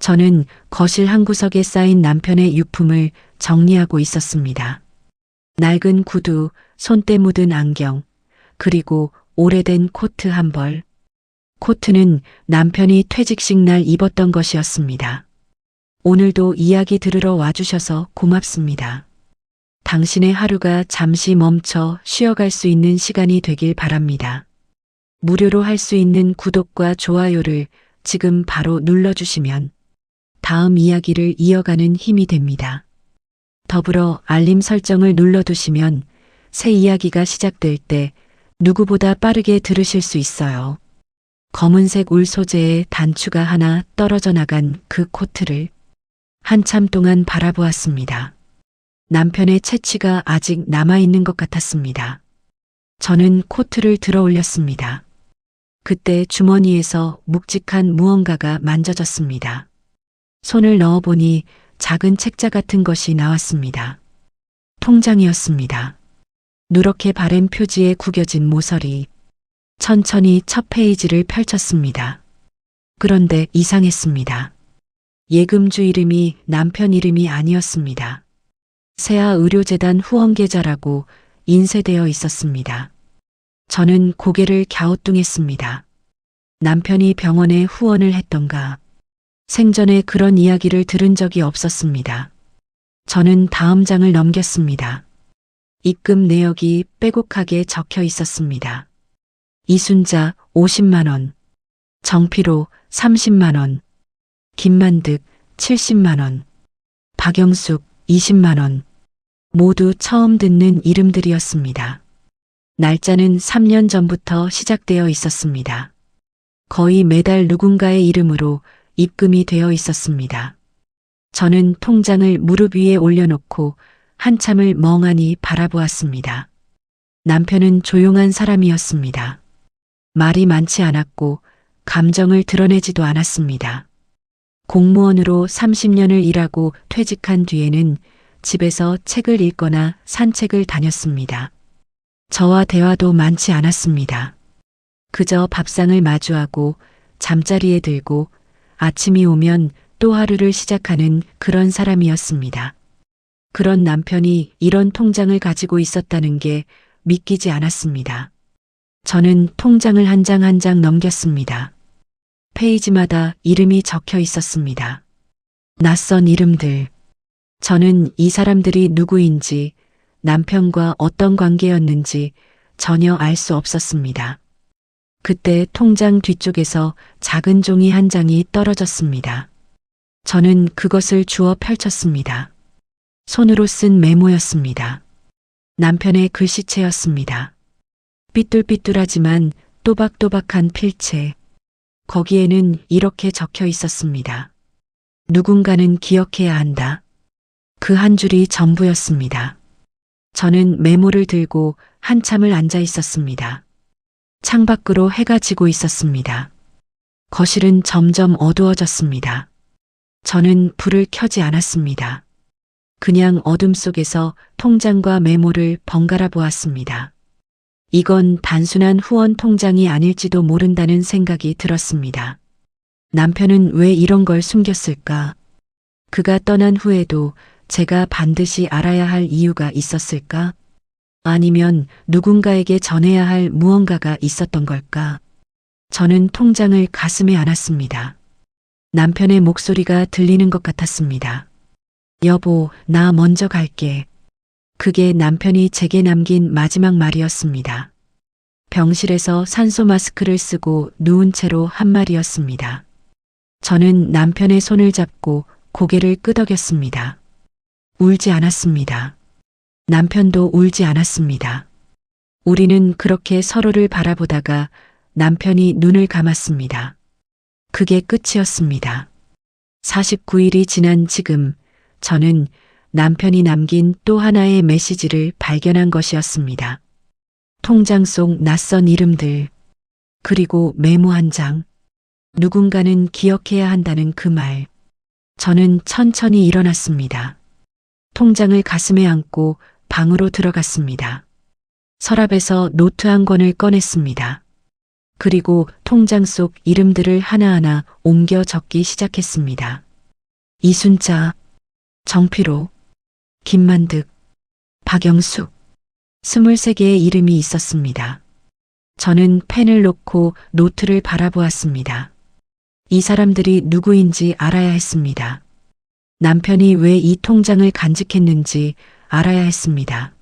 저는 거실 한 구석에 쌓인 남편의 유품을 정리하고 있었습니다. 낡은 구두, 손때 묻은 안경, 그리고 오래된 코트 한 벌. 코트는 남편이 퇴직식 날 입었던 것이었습니다. 오늘도 이야기 들으러 와주셔서 고맙습니다. 당신의 하루가 잠시 멈춰 쉬어갈 수 있는 시간이 되길 바랍니다. 무료로 할 수 있는 구독과 좋아요를 지금 바로 눌러주시면 다음 이야기를 이어가는 힘이 됩니다. 더불어 알림 설정을 눌러두시면 새 이야기가 시작될 때 누구보다 빠르게 들으실 수 있어요. 검은색 울 소재의 단추가 하나 떨어져 나간 그 코트를 한참 동안 바라보았습니다. 남편의 채취가 아직 남아있는 것 같았습니다. 저는 코트를 들어 올렸습니다. 그때 주머니에서 묵직한 무언가가 만져졌습니다. 손을 넣어보니 작은 책자 같은 것이 나왔습니다. 통장이었습니다. 누렇게 바랜 표지에 구겨진 모서리. 천천히 첫 페이지를 펼쳤습니다. 그런데 이상했습니다. 예금주 이름이 남편 이름이 아니었습니다. 세아의료재단 후원계좌라고 인쇄되어 있었습니다. 저는 고개를 갸우뚱했습니다. 남편이 병원에 후원을 했던가. 생전에 그런 이야기를 들은 적이 없었습니다. 저는 다음 장을 넘겼습니다. 입금 내역이 빼곡하게 적혀 있었습니다. 이순자 50만 원, 정필호 30만 원, 김만득 70만 원, 박영숙 20만 원. 모두 처음 듣는 이름들이었습니다. 날짜는 3년 전부터 시작되어 있었습니다. 거의 매달 누군가의 이름으로 입금이 되어 있었습니다. 저는 통장을 무릎 위에 올려놓고 한참을 멍하니 바라보았습니다. 남편은 조용한 사람이었습니다. 말이 많지 않았고 감정을 드러내지도 않았습니다. 공무원으로 30년을 일하고 퇴직한 뒤에는 집에서 책을 읽거나 산책을 다녔습니다. 저와 대화도 많지 않았습니다. 그저 밥상을 마주하고 잠자리에 들고 아침이 오면 또 하루를 시작하는 그런 사람이었습니다. 그런 남편이 이런 통장을 가지고 있었다는 게 믿기지 않았습니다. 저는 통장을 한 장 한 장 넘겼습니다. 페이지마다 이름이 적혀 있었습니다. 낯선 이름들. 저는 이 사람들이 누구인지, 남편과 어떤 관계였는지 전혀 알 수 없었습니다. 그때 통장 뒤쪽에서 작은 종이 한 장이 떨어졌습니다. 저는 그것을 주워 펼쳤습니다. 손으로 쓴 메모였습니다. 남편의 글씨체였습니다. 삐뚤삐뚤하지만 또박또박한 필체. 거기에는 이렇게 적혀 있었습니다. 누군가는 기억해야 한다. 그 한 줄이 전부였습니다. 저는 메모를 들고 한참을 앉아 있었습니다. 창밖으로 해가 지고 있었습니다. 거실은 점점 어두워졌습니다. 저는 불을 켜지 않았습니다. 그냥 어둠 속에서 통장과 메모를 번갈아 보았습니다. 이건 단순한 후원 통장이 아닐지도 모른다는 생각이 들었습니다. 남편은 왜 이런 걸 숨겼을까? 그가 떠난 후에도 제가 반드시 알아야 할 이유가 있었을까? 아니면 누군가에게 전해야 할 무언가가 있었던 걸까? 저는 통장을 가슴에 안았습니다. 남편의 목소리가 들리는 것 같았습니다. 여보, 나 먼저 갈게. 그게 남편이 제게 남긴 마지막 말이었습니다. 병실에서 산소 마스크를 쓰고 누운 채로 한 말이었습니다. 저는 남편의 손을 잡고 고개를 끄덕였습니다. 울지 않았습니다. 남편도 울지 않았습니다. 우리는 그렇게 서로를 바라보다가 남편이 눈을 감았습니다. 그게 끝이었습니다. 49일이 지난 지금 저는 남편이 남긴 또 하나의 메시지를 발견한 것이었습니다. 통장 속 낯선 이름들, 그리고 메모 한 장. 누군가는 기억해야 한다는 그 말. 저는 천천히 일어났습니다. 통장을 가슴에 안고 방으로 들어갔습니다. 서랍에서 노트 한 권을 꺼냈습니다. 그리고 통장 속 이름들을 하나하나 옮겨 적기 시작했습니다. 이순자, 정피로, 김만득, 박영숙, 23개의 이름이 있었습니다. 저는 펜을 놓고 노트를 바라보았습니다. 이 사람들이 누구인지 알아야 했습니다. 남편이 왜 이 통장을 간직했는지 알아야 했습니다.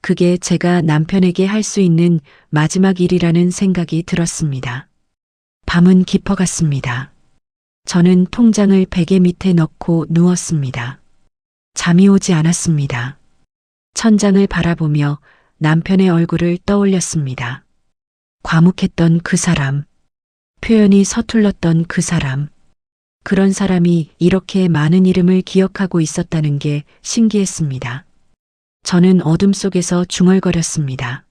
그게 제가 남편에게 할 수 있는 마지막 일이라는 생각이 들었습니다. 밤은 깊어갔습니다. 저는 통장을 베개 밑에 넣고 누웠습니다. 잠이 오지 않았습니다. 천장을 바라보며 남편의 얼굴을 떠올렸습니다. 과묵했던 그 사람, 표현이 서툴렀던 그 사람, 그런 사람이 이렇게 많은 이름을 기억하고 있었다는 게 신기했습니다. 저는 어둠 속에서 중얼거렸습니다.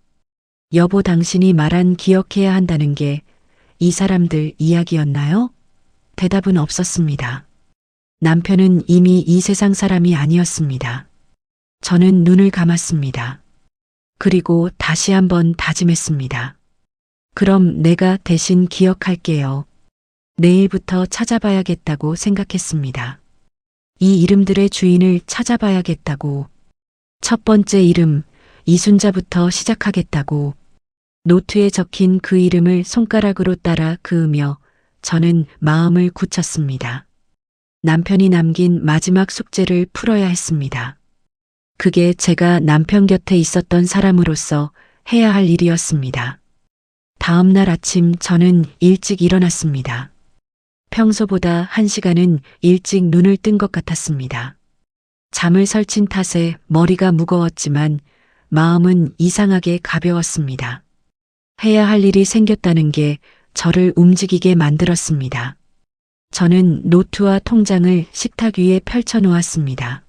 여보, 당신이 말한 기억해야 한다는 게 이 사람들 이야기였나요? 대답은 없었습니다. 남편은 이미 이 세상 사람이 아니었습니다. 저는 눈을 감았습니다. 그리고 다시 한번 다짐했습니다. 그럼 내가 대신 기억할게요. 내일부터 찾아봐야겠다고 생각했습니다. 이 이름들의 주인을 찾아봐야겠다고. 첫 번째 이름, 이순자부터 시작하겠다고. 노트에 적힌 그 이름을 손가락으로 따라 그으며 저는 마음을 굳혔습니다. 남편이 남긴 마지막 숙제를 풀어야 했습니다. 그게 제가 남편 곁에 있었던 사람으로서 해야 할 일이었습니다. 다음 날 아침 저는 일찍 일어났습니다. 평소보다 1시간은 일찍 눈을 뜬 것 같았습니다. 잠을 설친 탓에 머리가 무거웠지만 마음은 이상하게 가벼웠습니다. 해야 할 일이 생겼다는 게 저를 움직이게 만들었습니다. 저는 노트와 통장을 식탁 위에 펼쳐 놓았습니다.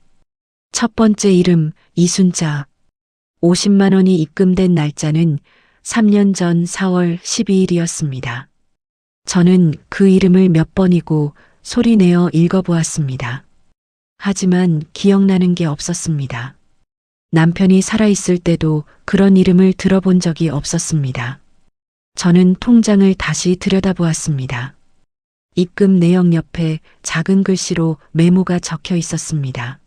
첫 번째 이름, 이순자. 50만 원이 입금된 날짜는 3년 전 4월 12일이었습니다. 저는 그 이름을 몇 번이고 소리내어 읽어보았습니다. 하지만 기억나는 게 없었습니다. 남편이 살아있을 때도 그런 이름을 들어본 적이 없었습니다. 저는 통장을 다시 들여다보았습니다. 입금 내역 옆에 작은 글씨로 메모가 적혀 있었습니다.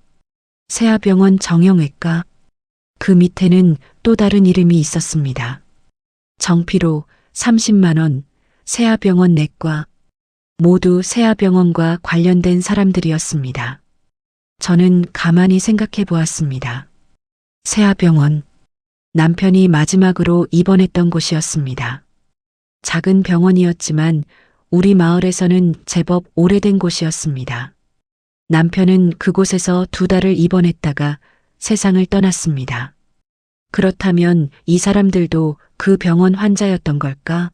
세아병원 정형외과. 그 밑에는 또 다른 이름이 있었습니다. 정피로 30만 원, 세아병원 내과. 모두 세아병원과 관련된 사람들이었습니다. 저는 가만히 생각해 보았습니다. 세아병원. 남편이 마지막으로 입원했던 곳이었습니다. 작은 병원이었지만 우리 마을에서는 제법 오래된 곳이었습니다. 남편은 그곳에서 2달을 입원했다가 세상을 떠났습니다. 그렇다면 이 사람들도 그 병원 환자였던 걸까?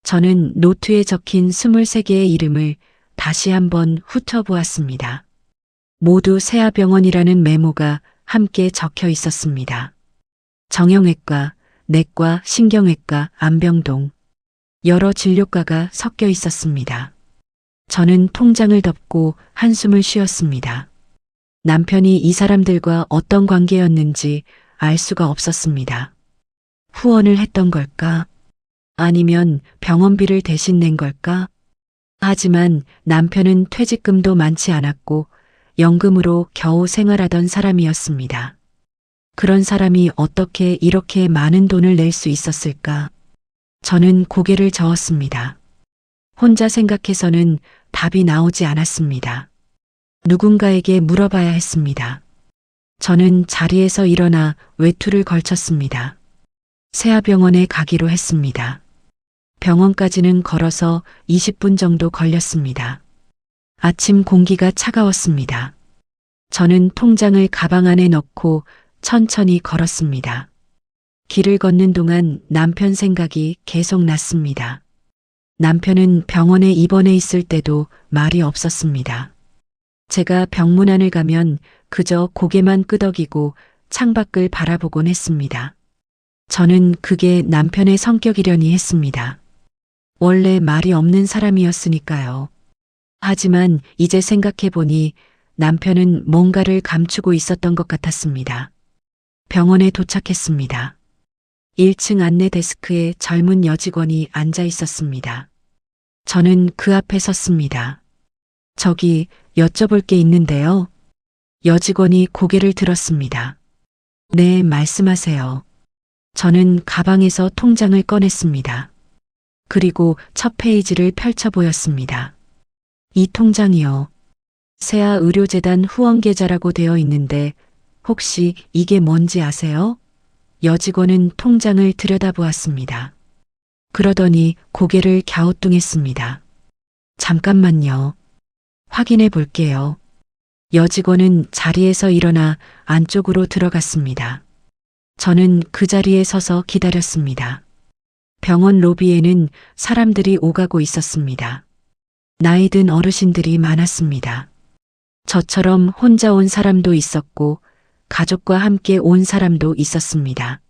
저는 노트에 적힌 23개의 이름을 다시 한번 훑어보았습니다. 모두 세아병원이라는 메모가 함께 적혀 있었습니다. 정형외과, 내과, 신경외과, 안병동. 여러 진료과가 섞여 있었습니다. 저는 통장을 덮고 한숨을 쉬었습니다. 남편이 이 사람들과 어떤 관계였는지 알 수가 없었습니다. 후원을 했던 걸까? 아니면 병원비를 대신 낸 걸까? 하지만 남편은 퇴직금도 많지 않았고 연금으로 겨우 생활하던 사람이었습니다. 그런 사람이 어떻게 이렇게 많은 돈을 낼 수 있었을까? 저는 고개를 저었습니다. 혼자 생각해서는 답이 나오지 않았습니다. 누군가에게 물어봐야 했습니다. 저는 자리에서 일어나 외투를 걸쳤습니다. 세아병원에 가기로 했습니다. 병원까지는 걸어서 20분 정도 걸렸습니다. 아침 공기가 차가웠습니다. 저는 통장을 가방 안에 넣고 천천히 걸었습니다. 길을 걷는 동안 남편 생각이 계속 났습니다. 남편은 병원에 입원해 있을 때도 말이 없었습니다. 제가 병문안을 가면 그저 고개만 끄덕이고 창밖을 바라보곤 했습니다. 저는 그게 남편의 성격이려니 했습니다. 원래 말이 없는 사람이었으니까요. 하지만 이제 생각해보니 남편은 뭔가를 감추고 있었던 것 같았습니다. 병원에 도착했습니다. 1층 안내 데스크에 젊은 여직원이 앉아 있었습니다. 저는 그 앞에 섰습니다. 저기 여쭤볼 게 있는데요. 여직원이 고개를 들었습니다. 네, 말씀하세요. 저는 가방에서 통장을 꺼냈습니다. 그리고 첫 페이지를 펼쳐 보였습니다. 이 통장이요. 세아 의료재단 후원 계좌라고 되어 있는데 혹시 이게 뭔지 아세요? 여직원은 통장을 들여다보았습니다. 그러더니 고개를 갸우뚱했습니다. 잠깐만요. 확인해 볼게요. 여직원은 자리에서 일어나 안쪽으로 들어갔습니다. 저는 그 자리에 서서 기다렸습니다. 병원 로비에는 사람들이 오가고 있었습니다. 나이 든 어르신들이 많았습니다. 저처럼 혼자 온 사람도 있었고 가족과 함께 온 사람도 있었습니다.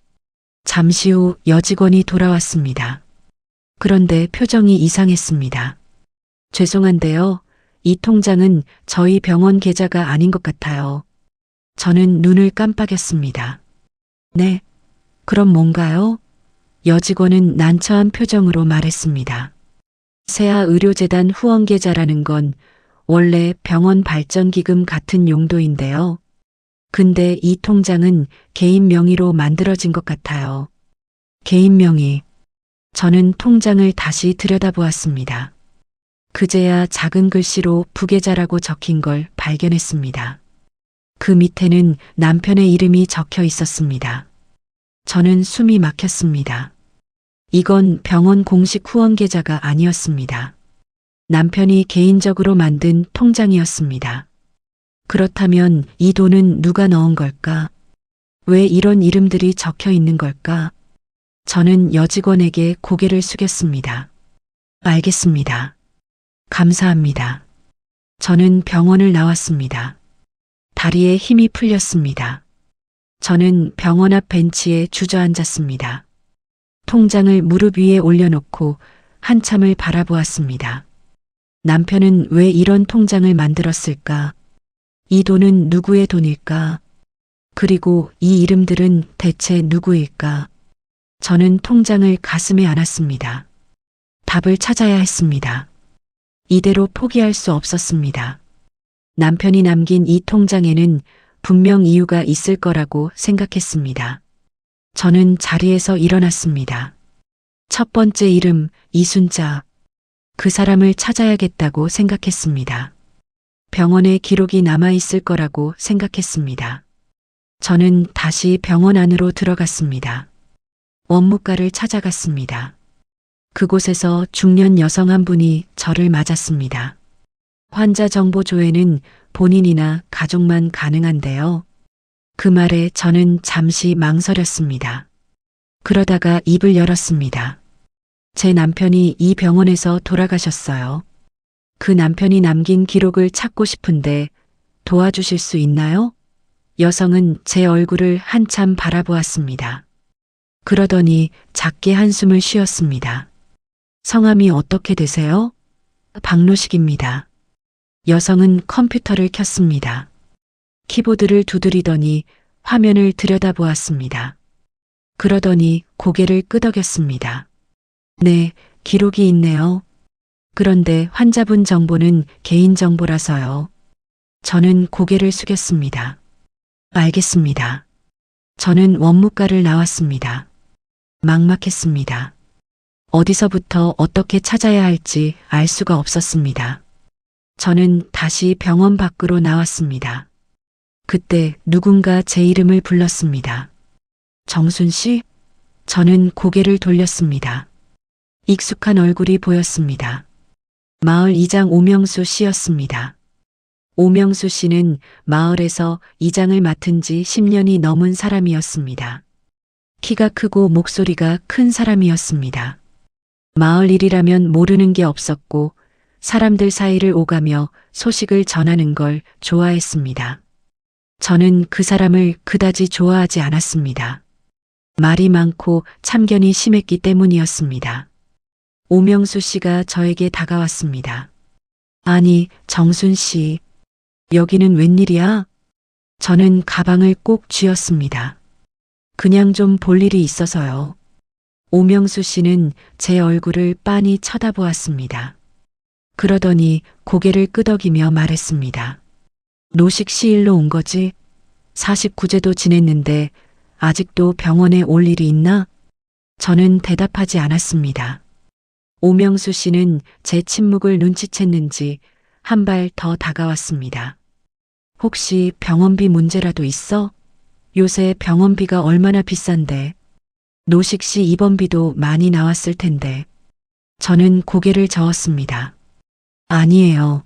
잠시 후 여직원이 돌아왔습니다. 그런데 표정이 이상했습니다. 죄송한데요. 이 통장은 저희 병원 계좌가 아닌 것 같아요. 저는 눈을 깜빡였습니다. 네, 그럼 뭔가요? 여직원은 난처한 표정으로 말했습니다. 세아 의료재단 후원 계좌라는 건 원래 병원 발전기금 같은 용도인데요. 근데 이 통장은 개인 명의로 만들어진 것 같아요. 개인 명의. 저는 통장을 다시 들여다보았습니다. 그제야 작은 글씨로 부계좌라고 적힌 걸 발견했습니다. 그 밑에는 남편의 이름이 적혀 있었습니다. 저는 숨이 막혔습니다. 이건 병원 공식 후원 계좌가 아니었습니다. 남편이 개인적으로 만든 통장이었습니다. 그렇다면 이 돈은 누가 넣은 걸까? 왜 이런 이름들이 적혀 있는 걸까? 저는 여직원에게 고개를 숙였습니다. 알겠습니다. 감사합니다. 저는 병원을 나왔습니다. 다리에 힘이 풀렸습니다. 저는 병원 앞 벤치에 주저앉았습니다. 통장을 무릎 위에 올려놓고 한참을 바라보았습니다. 남편은 왜 이런 통장을 만들었을까? 이 돈은 누구의 돈일까? 그리고 이 이름들은 대체 누구일까? 저는 통장을 가슴에 안았습니다. 답을 찾아야 했습니다. 이대로 포기할 수 없었습니다. 남편이 남긴 이 통장에는 분명 이유가 있을 거라고 생각했습니다. 저는 자리에서 일어났습니다. 첫 번째 이름, 이순자. 그 사람을 찾아야겠다고 생각했습니다. 병원에 기록이 남아있을 거라고 생각했습니다. 저는 다시 병원 안으로 들어갔습니다. 원무과를 찾아갔습니다. 그곳에서 중년 여성 한 분이 저를 맞았습니다. 환자 정보 조회는 본인이나 가족만 가능한데요. 그 말에 저는 잠시 망설였습니다. 그러다가 입을 열었습니다. 제 남편이 이 병원에서 돌아가셨어요. 그 남편이 남긴 기록을 찾고 싶은데 도와주실 수 있나요? 여성은 제 얼굴을 한참 바라보았습니다. 그러더니 작게 한숨을 쉬었습니다. 성함이 어떻게 되세요? 박노식입니다. 여성은 컴퓨터를 켰습니다. 키보드를 두드리더니 화면을 들여다보았습니다. 그러더니 고개를 끄덕였습니다. 네, 기록이 있네요. 그런데 환자분 정보는 개인정보라서요. 저는 고개를 숙였습니다. 알겠습니다. 저는 원무과를 나왔습니다. 막막했습니다. 어디서부터 어떻게 찾아야 할지 알 수가 없었습니다. 저는 다시 병원 밖으로 나왔습니다. 그때 누군가 제 이름을 불렀습니다. 정순 씨? 저는 고개를 돌렸습니다. 익숙한 얼굴이 보였습니다. 마을 이장 오명수 씨였습니다. 오명수 씨는 마을에서 이장을 맡은 지 10년이 넘은 사람이었습니다. 키가 크고 목소리가 큰 사람이었습니다. 마을 일이라면 모르는 게 없었고 사람들 사이를 오가며 소식을 전하는 걸 좋아했습니다. 저는 그 사람을 그다지 좋아하지 않았습니다. 말이 많고 참견이 심했기 때문이었습니다. 오명수 씨가 저에게 다가왔습니다. 아니, 정순 씨, 여기는 웬일이야? 저는 가방을 꼭 쥐었습니다. 그냥 좀 볼 일이 있어서요. 오명수 씨는 제 얼굴을 빤히 쳐다보았습니다. 그러더니 고개를 끄덕이며 말했습니다. 노식 시일로 온 거지? 49제도 지냈는데 아직도 병원에 올 일이 있나? 저는 대답하지 않았습니다. 오명수 씨는 제 침묵을 눈치챘는지 한 발 더 다가왔습니다. 혹시 병원비 문제라도 있어? 요새 병원비가 얼마나 비싼데. 노식 씨 입원비도 많이 나왔을 텐데. 저는 고개를 저었습니다. 아니에요.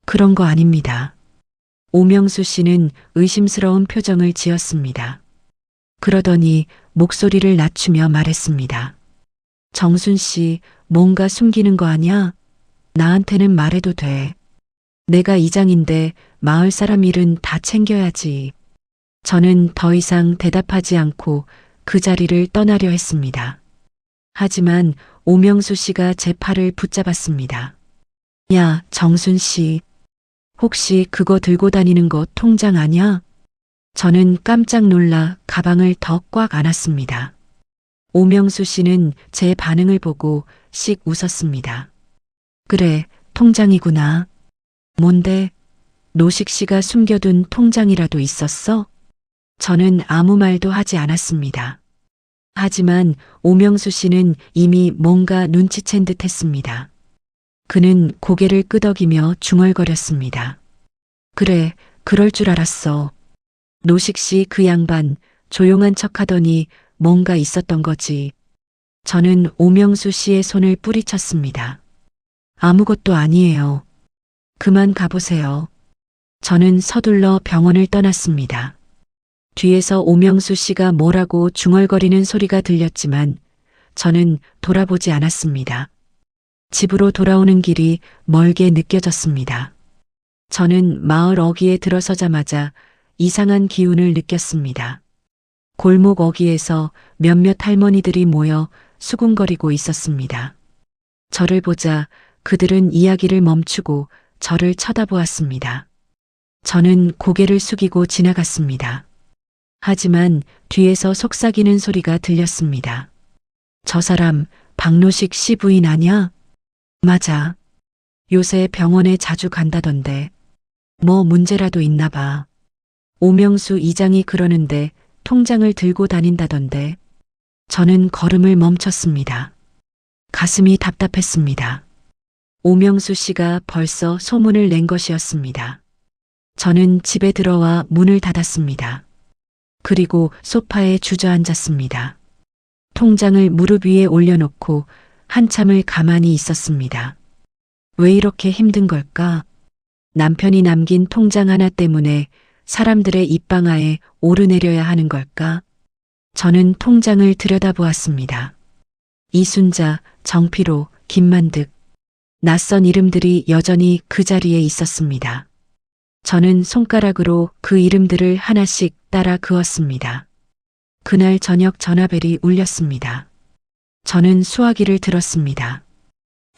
그런 거 아닙니다. 오명수 씨는 의심스러운 표정을 지었습니다. 그러더니 목소리를 낮추며 말했습니다. 정순 씨, 뭔가 숨기는 거 아냐? 나한테는 말해도 돼. 내가 이장인데 마을 사람 일은 다 챙겨야지. 저는 더 이상 대답하지 않고 그 자리를 떠나려 했습니다. 하지만 오명수 씨가 제 팔을 붙잡았습니다. 야, 정순 씨. 혹시 그거 들고 다니는 거 통장 아냐? 저는 깜짝 놀라 가방을 더 꽉 안았습니다. 오명수 씨는 제 반응을 보고 씩 웃었습니다. 그래, 통장이구나. 뭔데? 노식 씨가 숨겨둔 통장이라도 있었어? 저는 아무 말도 하지 않았습니다. 하지만 오명수 씨는 이미 뭔가 눈치챈 듯 했습니다. 그는 고개를 끄덕이며 중얼거렸습니다. 그래, 그럴 줄 알았어. 노식 씨 그 양반 조용한 척 하더니 뭔가 있었던 거지. 저는 오명수 씨의 손을 뿌리쳤습니다. 아무것도 아니에요. 그만 가보세요. 저는 서둘러 병원을 떠났습니다. 뒤에서 오명수 씨가 뭐라고 중얼거리는 소리가 들렸지만 저는 돌아보지 않았습니다. 집으로 돌아오는 길이 멀게 느껴졌습니다. 저는 마을 어귀에 들어서자마자 이상한 기운을 느꼈습니다. 골목 어귀에서 몇몇 할머니들이 모여 수군거리고 있었습니다. 저를 보자 그들은 이야기를 멈추고 저를 쳐다보았습니다. 저는 고개를 숙이고 지나갔습니다. 하지만 뒤에서 속삭이는 소리가 들렸습니다. 저 사람 박노식 씨 부인 아냐? 맞아. 요새 병원에 자주 간다던데. 뭐 문제라도 있나 봐. 오명수 이장이 그러는데 통장을 들고 다닌다던데. 저는 걸음을 멈췄습니다. 가슴이 답답했습니다. 오명수 씨가 벌써 소문을 낸 것이었습니다. 저는 집에 들어와 문을 닫았습니다. 그리고 소파에 주저앉았습니다. 통장을 무릎 위에 올려놓고 한참을 가만히 있었습니다. 왜 이렇게 힘든 걸까? 남편이 남긴 통장 하나 때문에 사람들의 입방아에 오르내려야 하는 걸까? 저는 통장을 들여다보았습니다. 이순자, 정피로, 김만득. 낯선 이름들이 여전히 그 자리에 있었습니다. 저는 손가락으로 그 이름들을 하나씩 따라 그었습니다. 그날 저녁 전화벨이 울렸습니다. 저는 수화기를 들었습니다.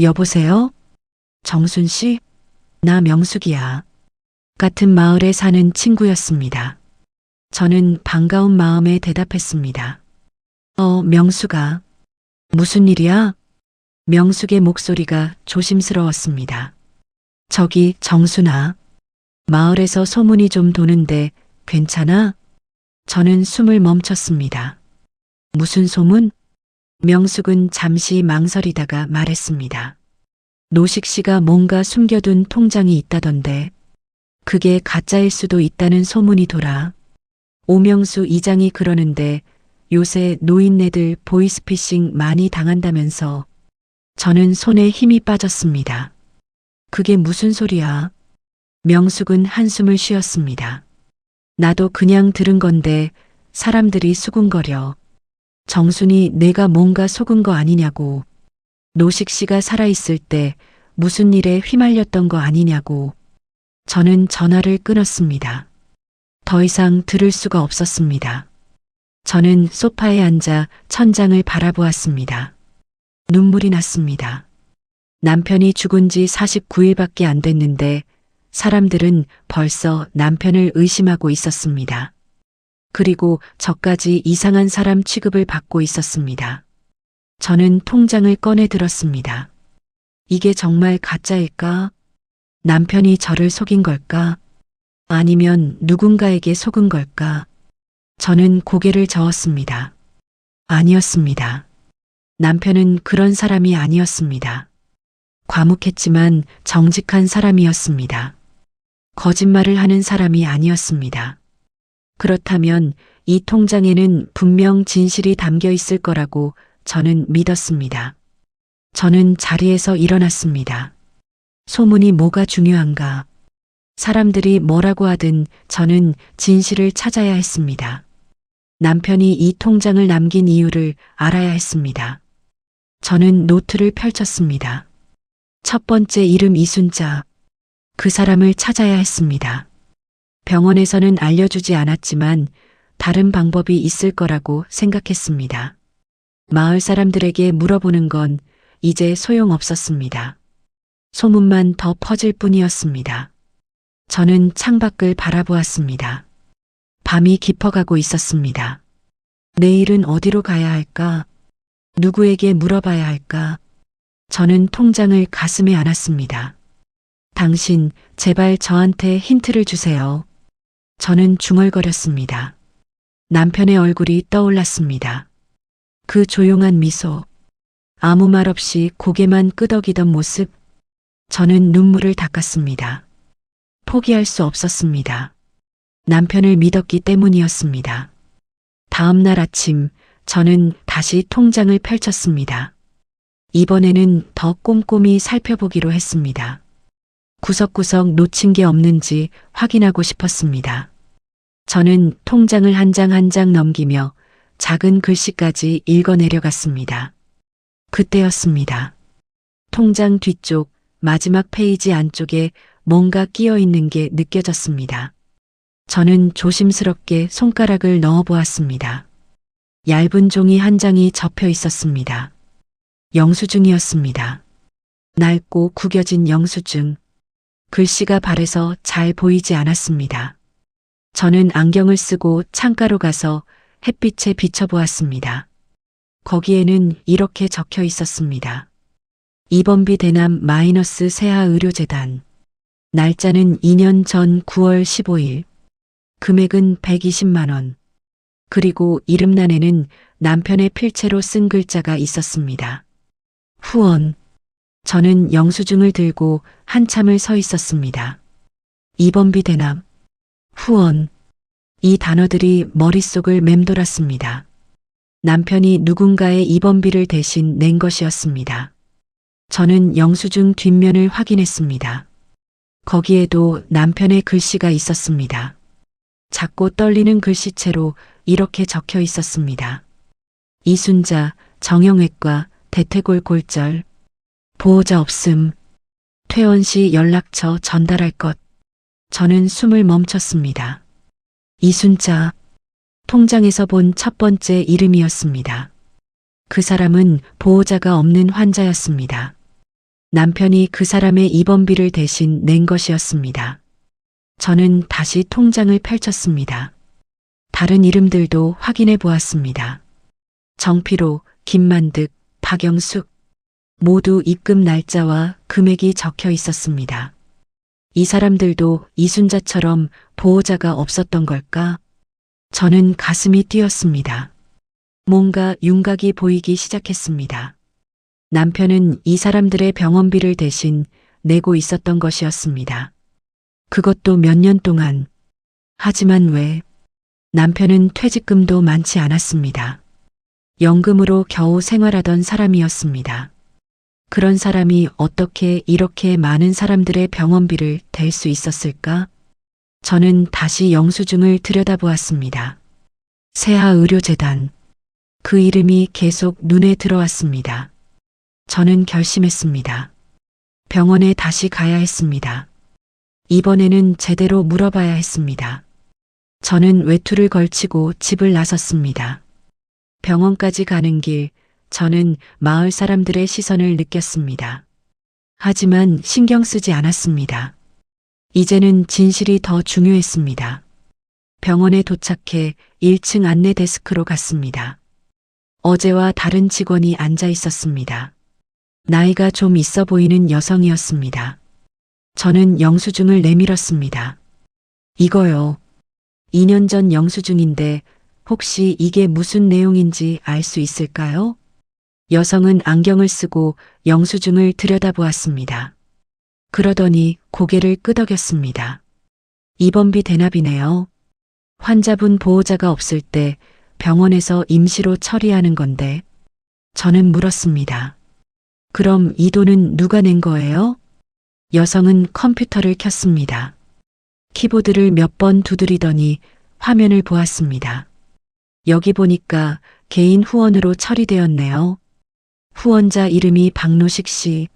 여보세요? 정순 씨? 나 명숙이야. 같은 마을에 사는 친구였습니다. 저는 반가운 마음에 대답했습니다. 명숙아. 무슨 일이야? 명숙의 목소리가 조심스러웠습니다. 저기 정순아. 마을에서 소문이 좀 도는데 괜찮아? 저는 숨을 멈췄습니다. 무슨 소문? 명숙은 잠시 망설이다가 말했습니다. 노식 씨가 뭔가 숨겨둔 통장이 있다던데. 그게 가짜일 수도 있다는 소문이 돌아. 오명수 이장이 그러는데 요새 노인네들 보이스피싱 많이 당한다면서. 저는 손에 힘이 빠졌습니다. 그게 무슨 소리야? 명숙은 한숨을 쉬었습니다. 나도 그냥 들은 건데 사람들이 수군거려. 정순이 내가 뭔가 속은 거 아니냐고. 노식 씨가 살아있을 때 무슨 일에 휘말렸던 거 아니냐고. 저는 전화를 끊었습니다. 더 이상 들을 수가 없었습니다. 저는 소파에 앉아 천장을 바라보았습니다. 눈물이 났습니다. 남편이 죽은 지 49일밖에 안 됐는데 사람들은 벌써 남편을 의심하고 있었습니다. 그리고 저까지 이상한 사람 취급을 받고 있었습니다. 저는 통장을 꺼내 들었습니다. 이게 정말 가짜일까? 남편이 저를 속인 걸까? 아니면 누군가에게 속은 걸까? 저는 고개를 저었습니다. 아니었습니다. 남편은 그런 사람이 아니었습니다. 과묵했지만 정직한 사람이었습니다. 거짓말을 하는 사람이 아니었습니다. 그렇다면 이 통장에는 분명 진실이 담겨 있을 거라고 저는 믿었습니다. 저는 자리에서 일어났습니다. 소문이 뭐가 중요한가? 사람들이 뭐라고 하든 저는 진실을 찾아야 했습니다. 남편이 이 통장을 남긴 이유를 알아야 했습니다. 저는 노트를 펼쳤습니다. 첫 번째 이름 이순자. 그 사람을 찾아야 했습니다. 병원에서는 알려주지 않았지만 다른 방법이 있을 거라고 생각했습니다. 마을 사람들에게 물어보는 건 이제 소용없었습니다. 소문만 더 퍼질 뿐이었습니다. 저는 창밖을 바라보았습니다. 밤이 깊어가고 있었습니다. 내일은 어디로 가야 할까? 누구에게 물어봐야 할까? 저는 통장을 가슴에 안았습니다. 당신, 제발 저한테 힌트를 주세요. 저는 중얼거렸습니다. 남편의 얼굴이 떠올랐습니다. 그 조용한 미소, 아무 말 없이 고개만 끄덕이던 모습, 저는 눈물을 닦았습니다. 포기할 수 없었습니다. 남편을 믿었기 때문이었습니다. 다음 날 아침, 저는 다시 통장을 펼쳤습니다. 이번에는 더 꼼꼼히 살펴보기로 했습니다. 구석구석 놓친 게 없는지 확인하고 싶었습니다. 저는 통장을 한 장 한 장 넘기며 작은 글씨까지 읽어내려갔습니다. 그때였습니다. 통장 뒤쪽 마지막 페이지 안쪽에 뭔가 끼어 있는 게 느껴졌습니다. 저는 조심스럽게 손가락을 넣어 보았습니다. 얇은 종이 한 장이 접혀 있었습니다. 영수증이었습니다. 낡고 구겨진 영수증. 글씨가 바래서 잘 보이지 않았습니다. 저는 안경을 쓰고 창가로 가서 햇빛에 비춰보았습니다. 거기에는 이렇게 적혀 있었습니다. 입원비 대남 마이너스 세아의료재단. 날짜는 2년 전 9월 15일. 금액은 120만 원. 그리고 이름란에는 남편의 필체로 쓴 글자가 있었습니다. 후원. 저는 영수증을 들고 한참을 서 있었습니다. 입원비 대납, 후원. 이 단어들이 머릿속을 맴돌았습니다. 남편이 누군가의 입원비를 대신 낸 것이었습니다. 저는 영수증 뒷면을 확인했습니다. 거기에도 남편의 글씨가 있었습니다. 작고 떨리는 글씨체로 이렇게 적혀 있었습니다. 이순자, 정형외과, 대퇴골 골절. 보호자 없음. 퇴원 시 연락처 전달할 것. 저는 숨을 멈췄습니다. 이순자. 통장에서 본 첫 번째 이름이었습니다. 그 사람은 보호자가 없는 환자였습니다. 남편이 그 사람의 입원비를 대신 낸 것이었습니다. 저는 다시 통장을 펼쳤습니다. 다른 이름들도 확인해 보았습니다. 정피로, 김만득, 박영숙. 모두 입금 날짜와 금액이 적혀 있었습니다. 이 사람들도 이순자처럼 보호자가 없었던 걸까? 저는 가슴이 뛰었습니다. 뭔가 윤곽이 보이기 시작했습니다. 남편은 이 사람들의 병원비를 대신 내고 있었던 것이었습니다. 그것도 몇 년 동안. 하지만 왜? 남편은 퇴직금도 많지 않았습니다. 연금으로 겨우 생활하던 사람이었습니다. 그런 사람이 어떻게 이렇게 많은 사람들의 병원비를 댈 수 있었을까? 저는 다시 영수증을 들여다보았습니다. 세아의료재단. 그 이름이 계속 눈에 들어왔습니다. 저는 결심했습니다. 병원에 다시 가야 했습니다. 이번에는 제대로 물어봐야 했습니다. 저는 외투를 걸치고 집을 나섰습니다. 병원까지 가는 길, 저는 마을 사람들의 시선을 느꼈습니다. 하지만 신경 쓰지 않았습니다. 이제는 진실이 더 중요했습니다. 병원에 도착해 1층 안내 데스크로 갔습니다. 어제와 다른 직원이 앉아 있었습니다. 나이가 좀 있어 보이는 여성이었습니다. 저는 영수증을 내밀었습니다. 이거요. 2년 전 영수증인데 혹시 이게 무슨 내용인지 알 수 있을까요? 여성은 안경을 쓰고 영수증을 들여다보았습니다. 그러더니 고개를 끄덕였습니다. 입원비 대납이네요. 환자분 보호자가 없을 때 병원에서 임시로 처리하는 건데 저는 물었습니다. 그럼 이 돈은 누가 낸 거예요? 여성은 컴퓨터를 켰습니다. 키보드를 몇 번 두드리더니 화면을 보았습니다. 여기 보니까 개인 후원으로 처리되었네요. 후원자 이름이 박노식 씨,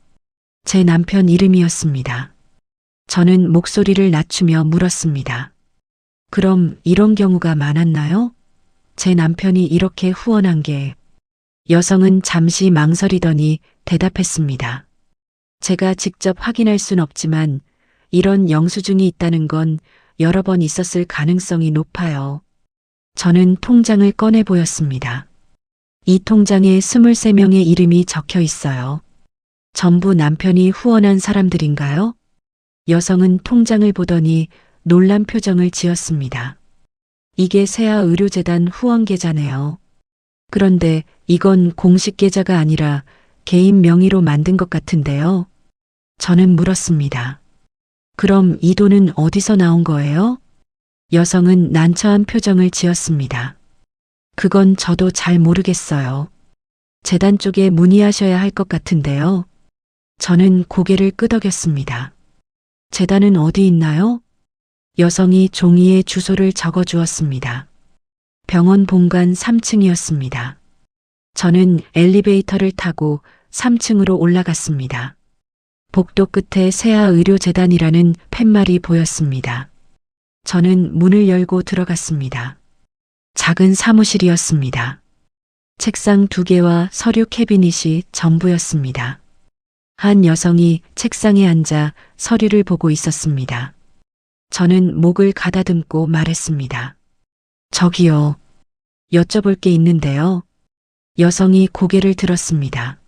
제 남편 이름이었습니다. 저는 목소리를 낮추며 물었습니다. 그럼 이런 경우가 많았나요? 제 남편이 이렇게 후원한 게. 여성은 잠시 망설이더니 대답했습니다. 제가 직접 확인할 순 없지만 이런 영수증이 있다는 건 여러 번 있었을 가능성이 높아요. 저는 통장을 꺼내 보였습니다. 이 통장에 23명의 이름이 적혀 있어요. 전부 남편이 후원한 사람들인가요? 여성은 통장을 보더니 놀란 표정을 지었습니다. 이게 세아의료재단 후원 계좌네요. 그런데 이건 공식 계좌가 아니라 개인 명의로 만든 것 같은데요. 저는 물었습니다. 그럼 이 돈은 어디서 나온 거예요? 여성은 난처한 표정을 지었습니다. 그건 저도 잘 모르겠어요. 재단 쪽에 문의하셔야 할 것 같은데요. 저는 고개를 끄덕였습니다. 재단은 어디 있나요? 여성이 종이에 주소를 적어 주었습니다. 병원 본관 3층이었습니다. 저는 엘리베이터를 타고 3층으로 올라갔습니다. 복도 끝에 세아의료재단이라는 팻말이 보였습니다. 저는 문을 열고 들어갔습니다. 작은 사무실이었습니다. 책상 2개와 서류 캐비닛이 전부였습니다. 한 여성이 책상에 앉아 서류를 보고 있었습니다. 저는 목을 가다듬고 말했습니다. 저기요. 여쭤볼 게 있는데요. 여성이 고개를 들었습니다.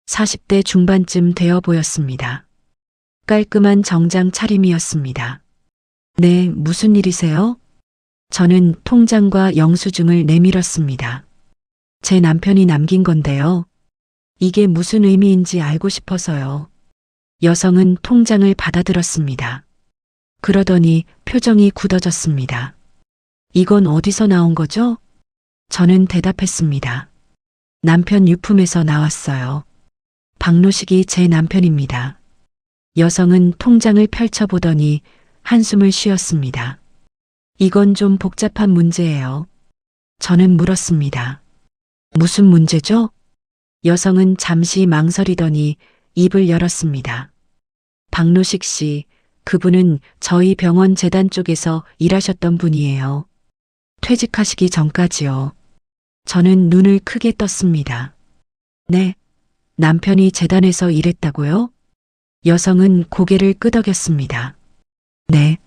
40대 중반쯤 되어 보였습니다. 깔끔한 정장 차림이었습니다. 네, 무슨 일이세요? 저는 통장과 영수증을 내밀었습니다. 제 남편이 남긴 건데요. 이게 무슨 의미인지 알고 싶어서요. 여성은 통장을 받아들었습니다. 그러더니 표정이 굳어졌습니다. 이건 어디서 나온 거죠? 저는 대답했습니다. 남편 유품에서 나왔어요. 박노식이 제 남편입니다. 여성은 통장을 펼쳐보더니 한숨을 쉬었습니다. 이건 좀 복잡한 문제예요. 저는 물었습니다. 무슨 문제죠? 여성은 잠시 망설이더니 입을 열었습니다. 박노식 씨, 그분은 저희 병원 재단 쪽에서 일하셨던 분이에요. 퇴직하시기 전까지요. 저는 눈을 크게 떴습니다. 네, 남편이 재단에서 일했다고요? 여성은 고개를 끄덕였습니다. 네,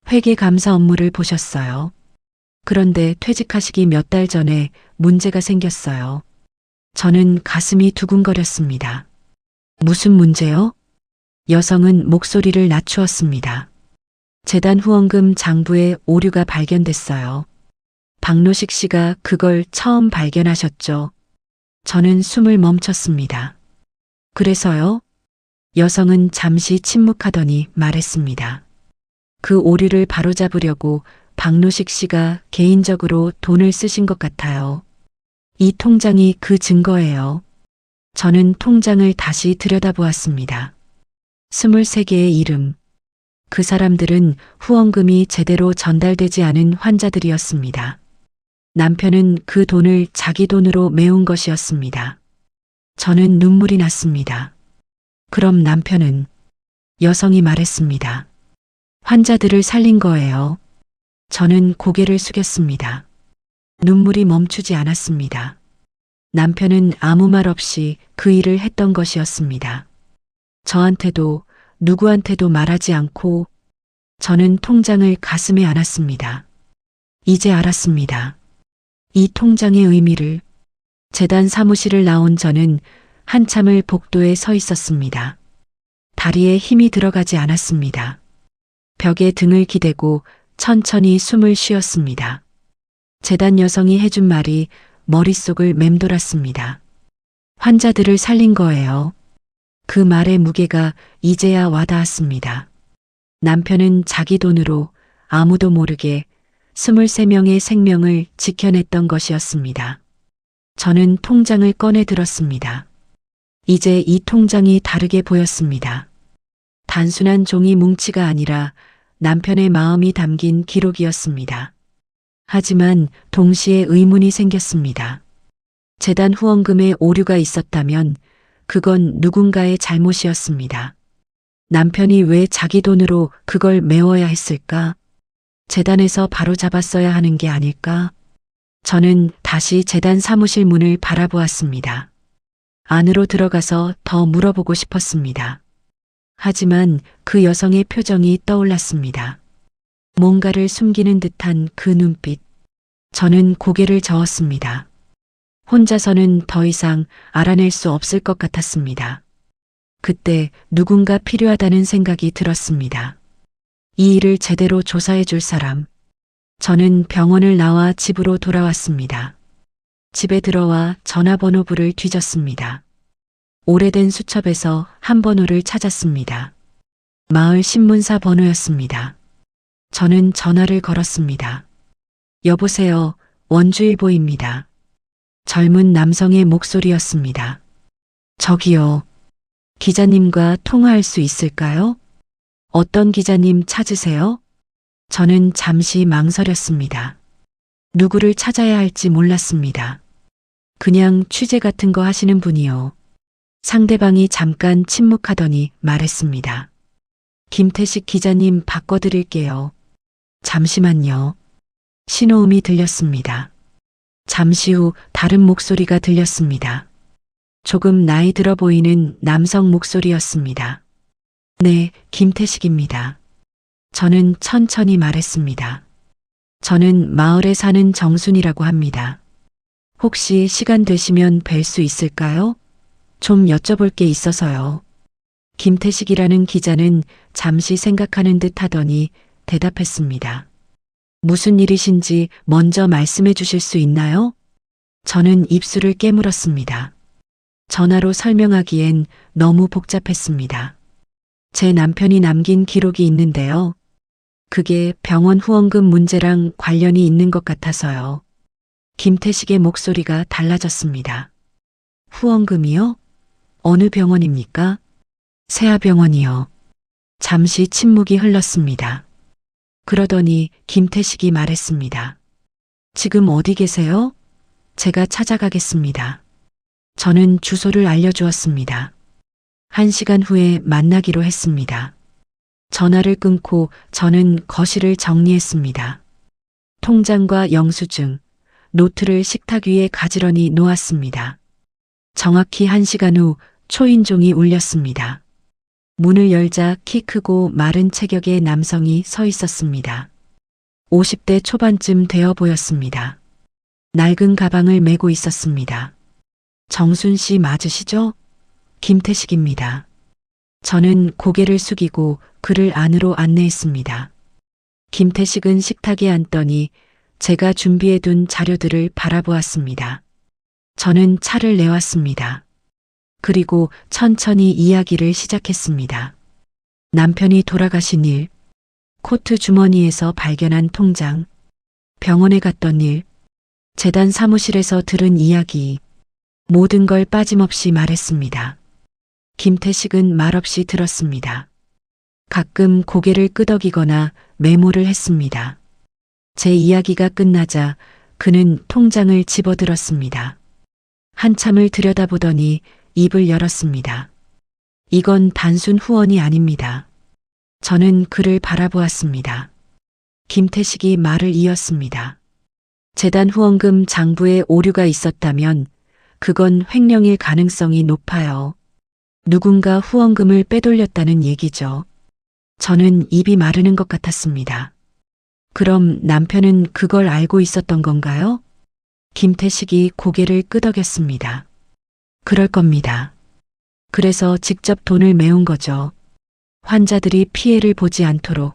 회계감사 업무를 보셨어요. 그런데 퇴직하시기 몇 달 전에 문제가 생겼어요. 저는 가슴이 두근거렸습니다. 무슨 문제요? 여성은 목소리를 낮추었습니다. 재단 후원금 장부에 오류가 발견됐어요. 박노식 씨가 그걸 처음 발견하셨죠. 저는 숨을 멈췄습니다. 그래서요? 여성은 잠시 침묵하더니 말했습니다. 그 오류를 바로잡으려고 박노식 씨가 개인적으로 돈을 쓰신 것 같아요. 이 통장이 그 증거예요. 저는 통장을 다시 들여다보았습니다. 23개의 이름. 그 사람들은 후원금이 제대로 전달되지 않은 환자들이었습니다. 남편은 그 돈을 자기 돈으로 메운 것이었습니다. 저는 눈물이 났습니다. 그럼 남편은? 여성이 말했습니다. 환자들을 살린 거예요. 저는 고개를 숙였습니다. 눈물이 멈추지 않았습니다. 남편은 아무 말 없이 그 일을 했던 것이었습니다. 저한테도 누구한테도 말하지 않고 저는 통장을 가슴에 안았습니다. 이제 알았습니다. 이 통장의 의미를. 재단 사무실을 나온 저는 한참을 복도에 서 있었습니다. 다리에 힘이 들어가지 않았습니다. 벽에 등을 기대고 천천히 숨을 쉬었습니다. 재단 여성이 해준 말이 머릿속을 맴돌았습니다. 환자들을 살린 거예요. 그 말의 무게가 이제야 와닿았습니다. 남편은 자기 돈으로 아무도 모르게 23명의 생명을 지켜냈던 것이었습니다. 저는 통장을 꺼내 들었습니다. 이제 이 통장이 다르게 보였습니다. 단순한 종이 뭉치가 아니라 남편의 마음이 담긴 기록이었습니다. 하지만 동시에 의문이 생겼습니다. 재단 후원금에 오류가 있었다면 그건 누군가의 잘못이었습니다. 남편이 왜 자기 돈으로 그걸 메워야 했을까? 재단에서 바로 잡았어야 하는 게 아닐까? 저는 다시 재단 사무실 문을 바라보았습니다. 안으로 들어가서 더 물어보고 싶었습니다. 하지만 그 여성의 표정이 떠올랐습니다. 뭔가를 숨기는 듯한 그 눈빛. 저는 고개를 저었습니다. 혼자서는 더 이상 알아낼 수 없을 것 같았습니다. 그때 누군가 필요하다는 생각이 들었습니다. 이 일을 제대로 조사해 줄 사람. 저는 병원을 나와 집으로 돌아왔습니다. 집에 들어와 전화번호부를 뒤졌습니다. 오래된 수첩에서 한 번호를 찾았습니다. 마을 신문사 번호였습니다. 저는 전화를 걸었습니다. 여보세요, 원주일보입니다. 젊은 남성의 목소리였습니다. 저기요, 기자님과 통화할 수 있을까요? 어떤 기자님 찾으세요? 저는 잠시 망설였습니다. 누구를 찾아야 할지 몰랐습니다. 그냥 취재 같은 거 하시는 분이요. 상대방이 잠깐 침묵하더니 말했습니다. 김태식 기자님 바꿔드릴게요. 잠시만요. 신호음이 들렸습니다. 잠시 후 다른 목소리가 들렸습니다. 조금 나이 들어 보이는 남성 목소리였습니다. 네, 김태식입니다. 저는 천천히 말했습니다. 저는 마을에 사는 정순이라고 합니다. 혹시 시간 되시면 뵐 수 있을까요? 좀 여쭤볼 게 있어서요. 김태식이라는 기자는 잠시 생각하는 듯 하더니 대답했습니다. 무슨 일이신지 먼저 말씀해 주실 수 있나요? 저는 입술을 깨물었습니다. 전화로 설명하기엔 너무 복잡했습니다. 제 남편이 남긴 기록이 있는데요. 그게 병원 후원금 문제랑 관련이 있는 것 같아서요. 김태식의 목소리가 달라졌습니다. 후원금이요? 어느 병원입니까? 세아병원이요. 잠시 침묵이 흘렀습니다. 그러더니 김태식이 말했습니다. 지금 어디 계세요? 제가 찾아가겠습니다. 저는 주소를 알려주었습니다. 1시간 후에 만나기로 했습니다. 전화를 끊고 저는 거실을 정리했습니다. 통장과 영수증, 노트를 식탁 위에 가지런히 놓았습니다. 정확히 1시간 후 초인종이 울렸습니다. 문을 열자 키 크고 마른 체격의 남성이 서 있었습니다. 50대 초반쯤 되어 보였습니다. 낡은 가방을 메고 있었습니다. 정순 씨 맞으시죠? 김태식입니다. 저는 고개를 숙이고 그를 안으로 안내했습니다. 김태식은 식탁에 앉더니 제가 준비해둔 자료들을 바라보았습니다. 저는 차를 내왔습니다. 그리고 천천히 이야기를 시작했습니다. 남편이 돌아가신 일, 코트 주머니에서 발견한 통장, 병원에 갔던 일, 재단 사무실에서 들은 이야기, 모든 걸 빠짐없이 말했습니다. 김태식은 말없이 들었습니다. 가끔 고개를 끄덕이거나 메모를 했습니다. 제 이야기가 끝나자 그는 통장을 집어들었습니다. 한참을 들여다보더니 입을 열었습니다. 이건 단순 후원이 아닙니다. 저는 그를 바라보았습니다. 김태식이 말을 이었습니다. 재단 후원금 장부에 오류가 있었다면 그건 횡령일 가능성이 높아요. 누군가 후원금을 빼돌렸다는 얘기죠. 저는 입이 마르는 것 같았습니다. 그럼 남편은 그걸 알고 있었던 건가요? 김태식이 고개를 끄덕였습니다. 그럴 겁니다. 그래서 직접 돈을 메운 거죠. 환자들이 피해를 보지 않도록.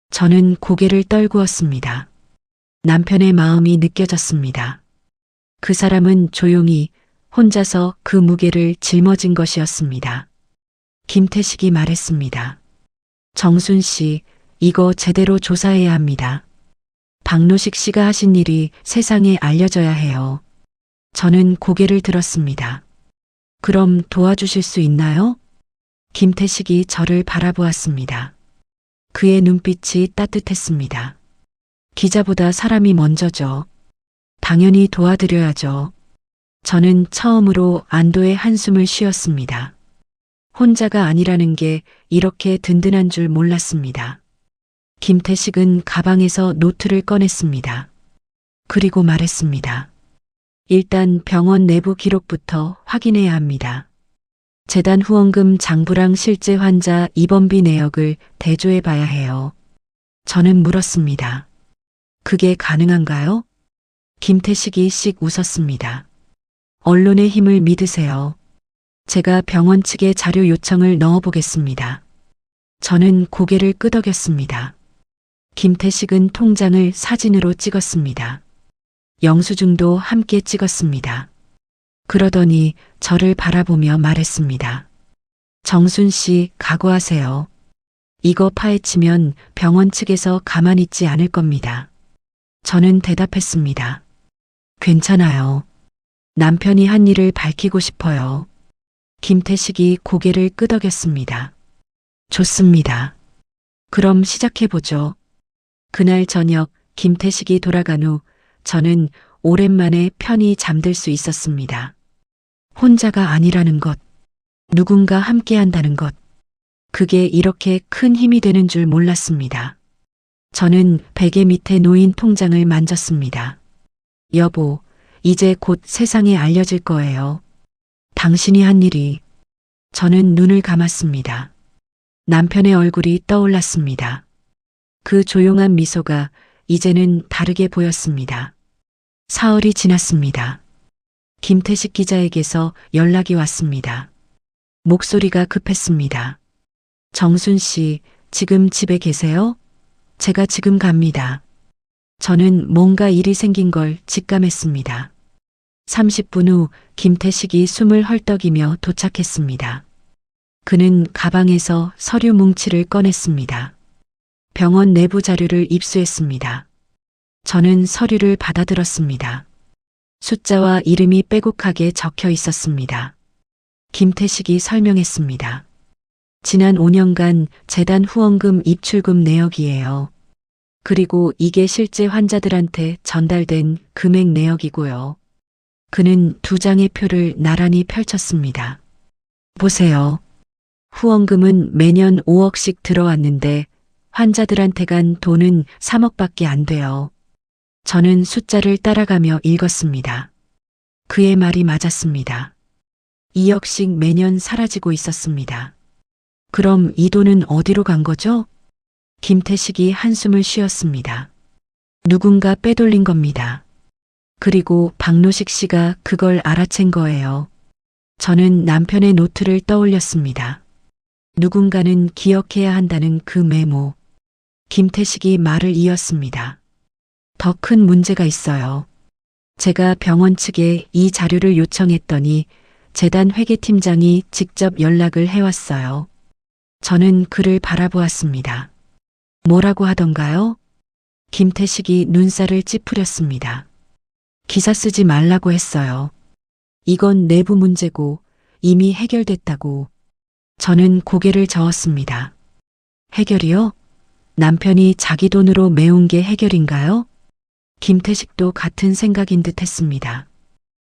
저는 고개를 떨구었습니다. 남편의 마음이 느껴졌습니다. 그 사람은 조용히 혼자서 그 무게를 짊어진 것이었습니다. 김태식이 말했습니다. 정순 씨, 이거 제대로 조사해야 합니다. 박노식 씨가 하신 일이 세상에 알려져야 해요. 저는 고개를 들었습니다. 그럼 도와주실 수 있나요? 김태식이 저를 바라보았습니다. 그의 눈빛이 따뜻했습니다. 기자보다 사람이 먼저죠. 당연히 도와드려야죠. 저는 처음으로 안도의 한숨을 쉬었습니다. 혼자가 아니라는 게 이렇게 든든한 줄 몰랐습니다. 김태식은 가방에서 노트를 꺼냈습니다. 그리고 말했습니다. 일단 병원 내부 기록부터 확인해야 합니다. 재단 후원금 장부랑 실제 환자 입원비 내역을 대조해 봐야 해요. 저는 물었습니다. 그게 가능한가요? 김태식이 씩 웃었습니다. 언론의 힘을 믿으세요. 제가 병원 측에 자료 요청을 넣어보겠습니다. 저는 고개를 끄덕였습니다. 김태식은 통장을 사진으로 찍었습니다. 영수증도 함께 찍었습니다. 그러더니 저를 바라보며 말했습니다. 정순 씨, 각오하세요. 이거 파헤치면 병원 측에서 가만히 있지 않을 겁니다. 저는 대답했습니다. 괜찮아요. 남편이 한 일을 밝히고 싶어요. 김태식이 고개를 끄덕였습니다. 좋습니다. 그럼 시작해보죠. 그날 저녁 김태식이 돌아간 후 저는 오랜만에 편히 잠들 수 있었습니다. 혼자가 아니라는 것, 누군가 함께 한다는 것, 그게 이렇게 큰 힘이 되는 줄 몰랐습니다. 저는 베개 밑에 놓인 통장을 만졌습니다. 여보, 이제 곧 세상에 알려질 거예요. 당신이 한 일이. 저는 눈을 감았습니다. 남편의 얼굴이 떠올랐습니다. 그 조용한 미소가 이제는 다르게 보였습니다. 사흘이 지났습니다. 김태식 기자에게서 연락이 왔습니다. 목소리가 급했습니다. 정순 씨, 지금 집에 계세요? 제가 지금 갑니다. 저는 뭔가 일이 생긴 걸 직감했습니다. 30분 후 김태식이 숨을 헐떡이며 도착했습니다. 그는 가방에서 서류 뭉치를 꺼냈습니다. 병원 내부 자료를 입수했습니다. 저는 서류를 받아들었습니다. 숫자와 이름이 빼곡하게 적혀 있었습니다. 김태식이 설명했습니다. 지난 5년간 재단 후원금 입출금 내역이에요. 그리고 이게 실제 환자들한테 전달된 금액 내역이고요. 그는 2장의 표를 나란히 펼쳤습니다. 보세요. 후원금은 매년 5억씩 들어왔는데 환자들한테 간 돈은 3억밖에 안 돼요. 저는 숫자를 따라가며 읽었습니다. 그의 말이 맞았습니다. 2억씩 매년 사라지고 있었습니다. 그럼 이 돈은 어디로 간 거죠? 김태식이 한숨을 쉬었습니다. 누군가 빼돌린 겁니다. 그리고 박노식 씨가 그걸 알아챈 거예요. 저는 남편의 노트를 떠올렸습니다. 누군가는 기억해야 한다는 그 메모. 김태식이 말을 이었습니다. 더 큰 문제가 있어요. 제가 병원 측에 이 자료를 요청했더니 재단 회계팀장이 직접 연락을 해왔어요. 저는 그를 바라보았습니다. 뭐라고 하던가요? 김태식이 눈살을 찌푸렸습니다. 기사 쓰지 말라고 했어요. 이건 내부 문제고 이미 해결됐다고. 저는 고개를 저었습니다. 해결이요? 남편이 자기 돈으로 메운 게 해결인가요? 김태식도 같은 생각인 듯 했습니다.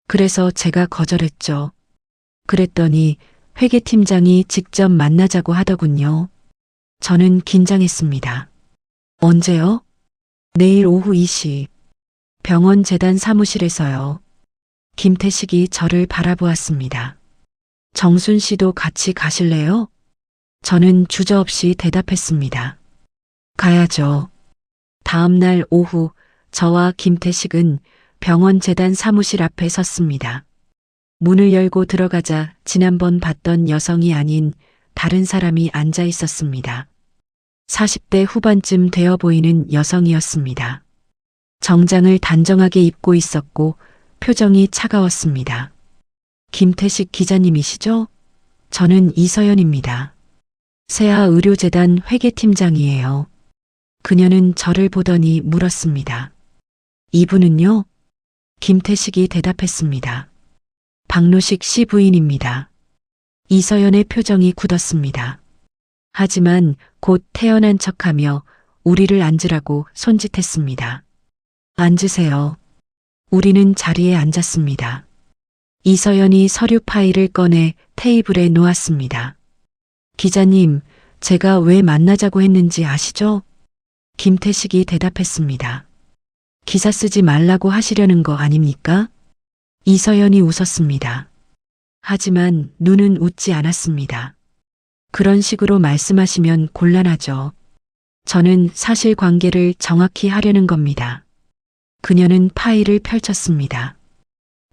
그래서 제가 거절했죠. 그랬더니 회계팀장이 직접 만나자고 하더군요. 저는 긴장했습니다. 언제요? 내일 오후 2시. 병원 재단 사무실에서요. 김태식이 저를 바라보았습니다. 정순 씨도 같이 가실래요? 저는 주저없이 대답했습니다. 가야죠. 다음 날 오후 저와 김태식은 병원 재단 사무실 앞에 섰습니다. 문을 열고 들어가자 지난번 봤던 여성이 아닌 다른 사람이 앉아 있었습니다. 40대 후반쯤 되어 보이는 여성이었습니다. 정장을 단정하게 입고 있었고 표정이 차가웠습니다. 김태식 기자님이시죠? 저는 이서연입니다. 세아의료재단 회계팀장이에요. 그녀는 저를 보더니 물었습니다. 이분은요? 김태식이 대답했습니다. 박노식 씨 부인입니다. 이서연의 표정이 굳었습니다. 하지만 곧 태연한 척하며 우리를 앉으라고 손짓했습니다. 앉으세요. 우리는 자리에 앉았습니다. 이서연이 서류 파일을 꺼내 테이블에 놓았습니다. 기자님, 제가 왜 만나자고 했는지 아시죠? 김태식이 대답했습니다. 기사 쓰지 말라고 하시려는 거 아닙니까? 이서연이 웃었습니다. 하지만 눈은 웃지 않았습니다. 그런 식으로 말씀하시면 곤란하죠. 저는 사실관계를 정확히 하려는 겁니다. 그녀는 파일을 펼쳤습니다.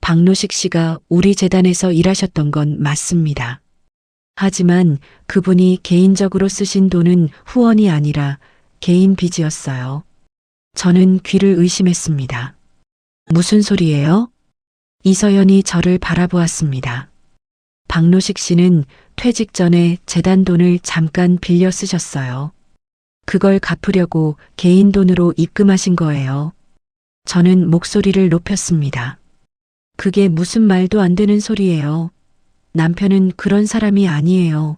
박노식 씨가 우리 재단에서 일하셨던 건 맞습니다. 하지만 그분이 개인적으로 쓰신 돈은 후원이 아니라 개인 빚이었어요. 저는 귀를 의심했습니다. 무슨 소리예요? 이서연이 저를 바라보았습니다. 박노식 씨는 퇴직 전에 재단 돈을 잠깐 빌려 쓰셨어요. 그걸 갚으려고 개인 돈으로 입금하신 거예요. 저는 목소리를 높였습니다. 그게 무슨 말도 안 되는 소리예요. 남편은 그런 사람이 아니에요.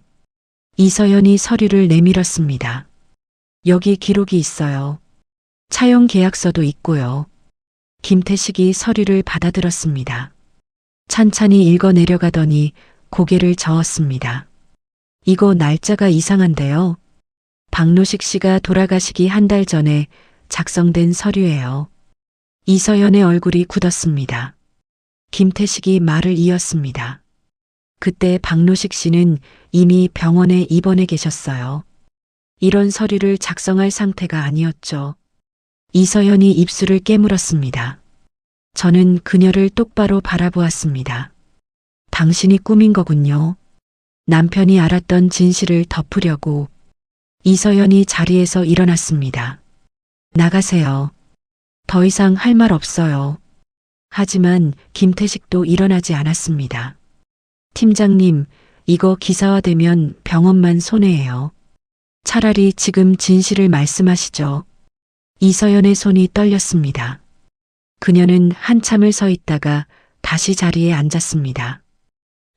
이서연이 서류를 내밀었습니다. 여기 기록이 있어요. 차용 계약서도 있고요. 김태식이 서류를 받아들었습니다. 찬찬히 읽어 내려가더니 고개를 저었습니다. 이거 날짜가 이상한데요. 박노식 씨가 돌아가시기 한 달 전에 작성된 서류예요. 이서연의 얼굴이 굳었습니다. 김태식이 말을 이었습니다. 그때 박노식 씨는 이미 병원에 입원해 계셨어요. 이런 서류를 작성할 상태가 아니었죠. 이서연이 입술을 깨물었습니다. 저는 그녀를 똑바로 바라보았습니다. 당신이 꾸민 거군요. 남편이 알았던 진실을 덮으려고. 이서연이 자리에서 일어났습니다. 나가세요. 더 이상 할 말 없어요. 하지만 김태식도 일어나지 않았습니다. 팀장님, 이거 기사화되면 병원만 손해예요. 차라리 지금 진실을 말씀하시죠. 이서연의 손이 떨렸습니다. 그녀는 한참을 서 있다가 다시 자리에 앉았습니다.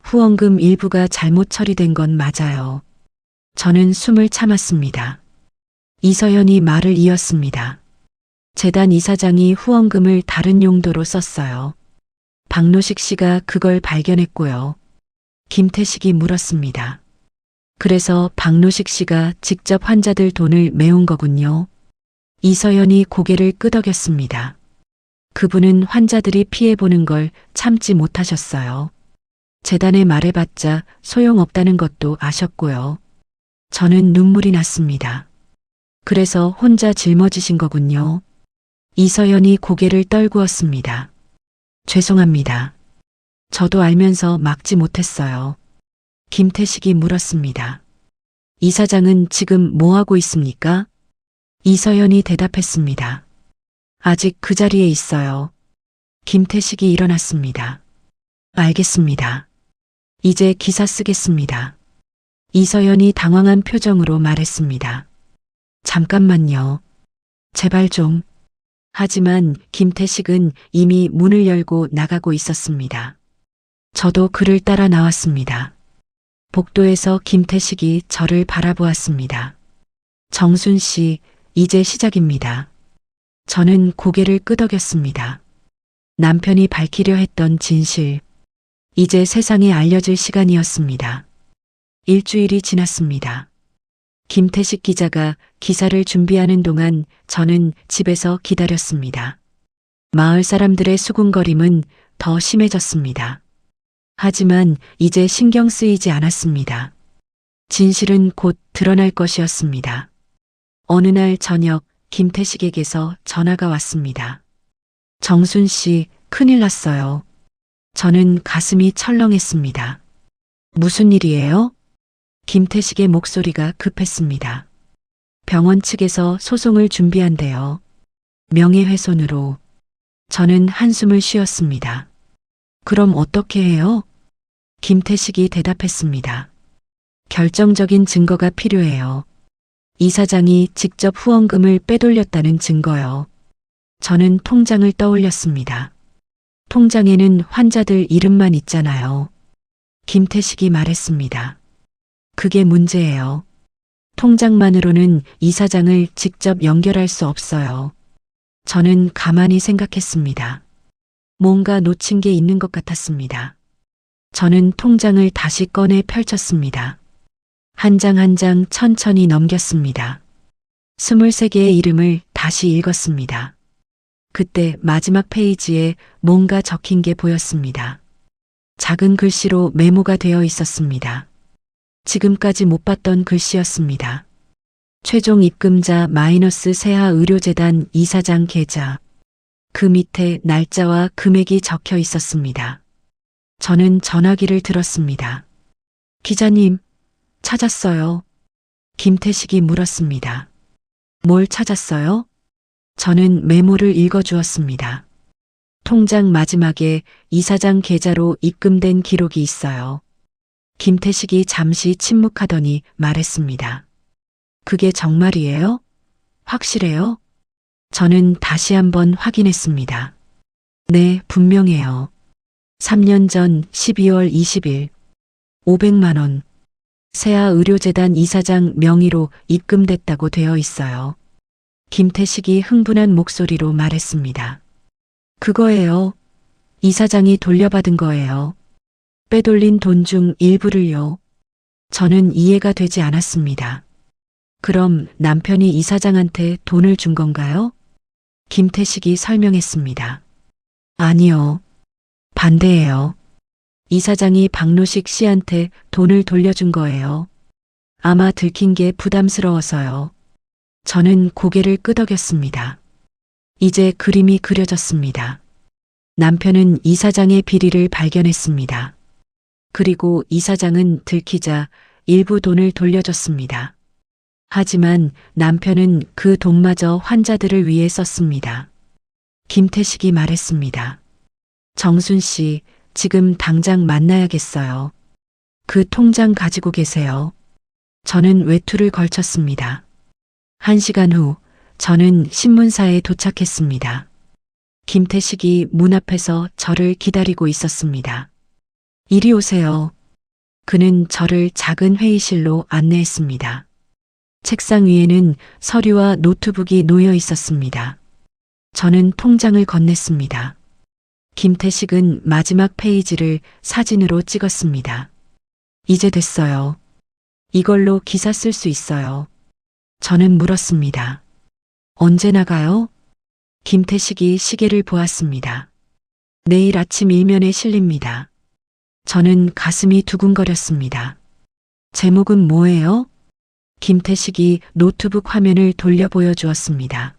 후원금 일부가 잘못 처리된 건 맞아요. 저는 숨을 참았습니다. 이서연이 말을 이었습니다. 재단 이사장이 후원금을 다른 용도로 썼어요. 박노식 씨가 그걸 발견했고요. 김태식이 물었습니다. 그래서 박노식 씨가 직접 환자들 돈을 메운 거군요. 이서연이 고개를 끄덕였습니다. 그분은 환자들이 피해보는 걸 참지 못하셨어요. 재단에 말해봤자 소용없다는 것도 아셨고요. 저는 눈물이 났습니다. 그래서 혼자 짊어지신 거군요. 이서연이 고개를 떨구었습니다. 죄송합니다. 저도 알면서 막지 못했어요. 김태식이 물었습니다. 이사장은 지금 뭐 하고 있습니까? 이서연이 대답했습니다. 아직 그 자리에 있어요. 김태식이 일어났습니다. 알겠습니다. 이제 기사 쓰겠습니다. 이서연이 당황한 표정으로 말했습니다. 잠깐만요. 제발 좀. 하지만 김태식은 이미 문을 열고 나가고 있었습니다. 저도 그를 따라 나왔습니다. 복도에서 김태식이 저를 바라보았습니다. 정순 씨, 이제 시작입니다. 저는 고개를 끄덕였습니다. 남편이 밝히려 했던 진실. 이제 세상에 알려질 시간이었습니다. 일주일이 지났습니다. 김태식 기자가 기사를 준비하는 동안 저는 집에서 기다렸습니다. 마을 사람들의 수군거림은 더 심해졌습니다. 하지만 이제 신경 쓰이지 않았습니다. 진실은 곧 드러날 것이었습니다. 어느 날 저녁 김태식에게서 전화가 왔습니다. 정순 씨, 큰일 났어요. 저는 가슴이 철렁했습니다. 무슨 일이에요? 김태식의 목소리가 급했습니다. 병원 측에서 소송을 준비한대요. 명예훼손으로. 저는 한숨을 쉬었습니다. 그럼 어떻게 해요? 김태식이 대답했습니다. 결정적인 증거가 필요해요. 이사장이 직접 후원금을 빼돌렸다는 증거요. 저는 통장을 떠올렸습니다. 통장에는 환자들 이름만 있잖아요. 김태식이 말했습니다. 그게 문제예요. 통장만으로는 이사장을 직접 연결할 수 없어요. 저는 가만히 생각했습니다. 뭔가 놓친 게 있는 것 같았습니다. 저는 통장을 다시 꺼내 펼쳤습니다. 한 장 한 장 천천히 넘겼습니다. 23개의 이름을 다시 읽었습니다. 그때 마지막 페이지에 뭔가 적힌 게 보였습니다. 작은 글씨로 메모가 되어 있었습니다. 지금까지 못 봤던 글씨였습니다. 최종 입금자 마이너스 세하의료재단 이사장 계좌. 그 밑에 날짜와 금액이 적혀 있었습니다. 저는 전화기를 들었습니다. 기자님, 찾았어요. 김태식이 물었습니다. 뭘 찾았어요? 저는 메모를 읽어주었습니다. 통장 마지막에 이사장 계좌로 입금된 기록이 있어요. 김태식이 잠시 침묵하더니 말했습니다. 그게 정말이에요? 확실해요? 저는 다시 한번 확인했습니다. 네, 분명해요. 3년 전 12월 20일 500만 원 세아의료재단 이사장 명의로 입금됐다고 되어 있어요. 김태식이 흥분한 목소리로 말했습니다. 그거예요. 이사장이 돌려받은 거예요. 빼돌린 돈 중 일부를요. 저는 이해가 되지 않았습니다. 그럼 남편이 이사장한테 돈을 준 건가요? 김태식이 설명했습니다. 아니요. 반대예요. 이사장이 박노식 씨한테 돈을 돌려준 거예요. 아마 들킨 게 부담스러워서요. 저는 고개를 끄덕였습니다. 이제 그림이 그려졌습니다. 남편은 이사장의 비리를 발견했습니다. 그리고 이사장은 들키자 일부 돈을 돌려줬습니다. 하지만 남편은 그 돈마저 환자들을 위해 썼습니다. 김태식이 말했습니다. 정순 씨, 지금 당장 만나야겠어요. 그 통장 가지고 계세요. 저는 외투를 걸쳤습니다. 1시간 후 저는 신문사에 도착했습니다. 김태식이 문 앞에서 저를 기다리고 있었습니다. 이리 오세요. 그는 저를 작은 회의실로 안내했습니다. 책상 위에는 서류와 노트북이 놓여 있었습니다. 저는 통장을 건넸습니다. 김태식은 마지막 페이지를 사진으로 찍었습니다. 이제 됐어요. 이걸로 기사 쓸 수 있어요. 저는 물었습니다. 언제 나가요? 김태식이 시계를 보았습니다. 내일 아침 일면에 실립니다. 저는 가슴이 두근거렸습니다. 제목은 뭐예요? 김태식이 노트북 화면을 돌려 보여주었습니다.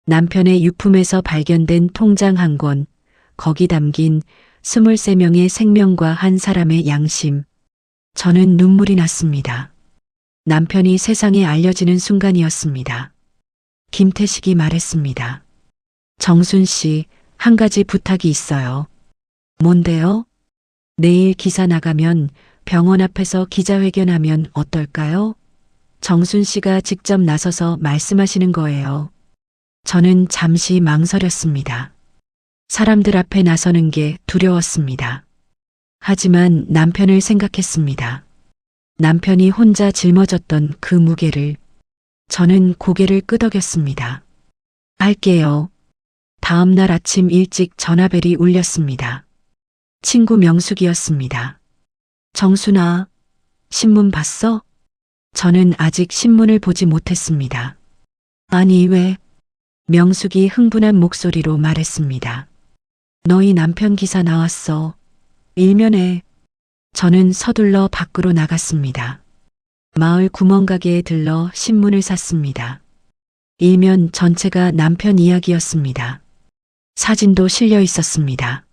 남편의 유품에서 발견된 통장 한 권, 거기 담긴 23명의 생명과 한 사람의 양심. 저는 눈물이 났습니다. 남편이 세상에 알려지는 순간이었습니다. 김태식이 말했습니다. 정순 씨, 한 가지 부탁이 있어요. 뭔데요? 내일 기사 나가면 병원 앞에서 기자회견하면 어떨까요? 정순 씨가 직접 나서서 말씀하시는 거예요. 저는 잠시 망설였습니다. 사람들 앞에 나서는 게 두려웠습니다. 하지만 남편을 생각했습니다. 남편이 혼자 짊어졌던 그 무게를. 저는 고개를 끄덕였습니다. 할게요. 다음 날 아침 일찍 전화벨이 울렸습니다. 친구 명숙이었습니다. 정순아, 신문 봤어? 저는 아직 신문을 보지 못했습니다. 아니, 왜? 명숙이 흥분한 목소리로 말했습니다. 너희 남편 기사 나왔어. 일면에. 저는 서둘러 밖으로 나갔습니다. 마을 구멍가게에 들러 신문을 샀습니다. 일면 전체가 남편 이야기였습니다. 사진도 실려 있었습니다.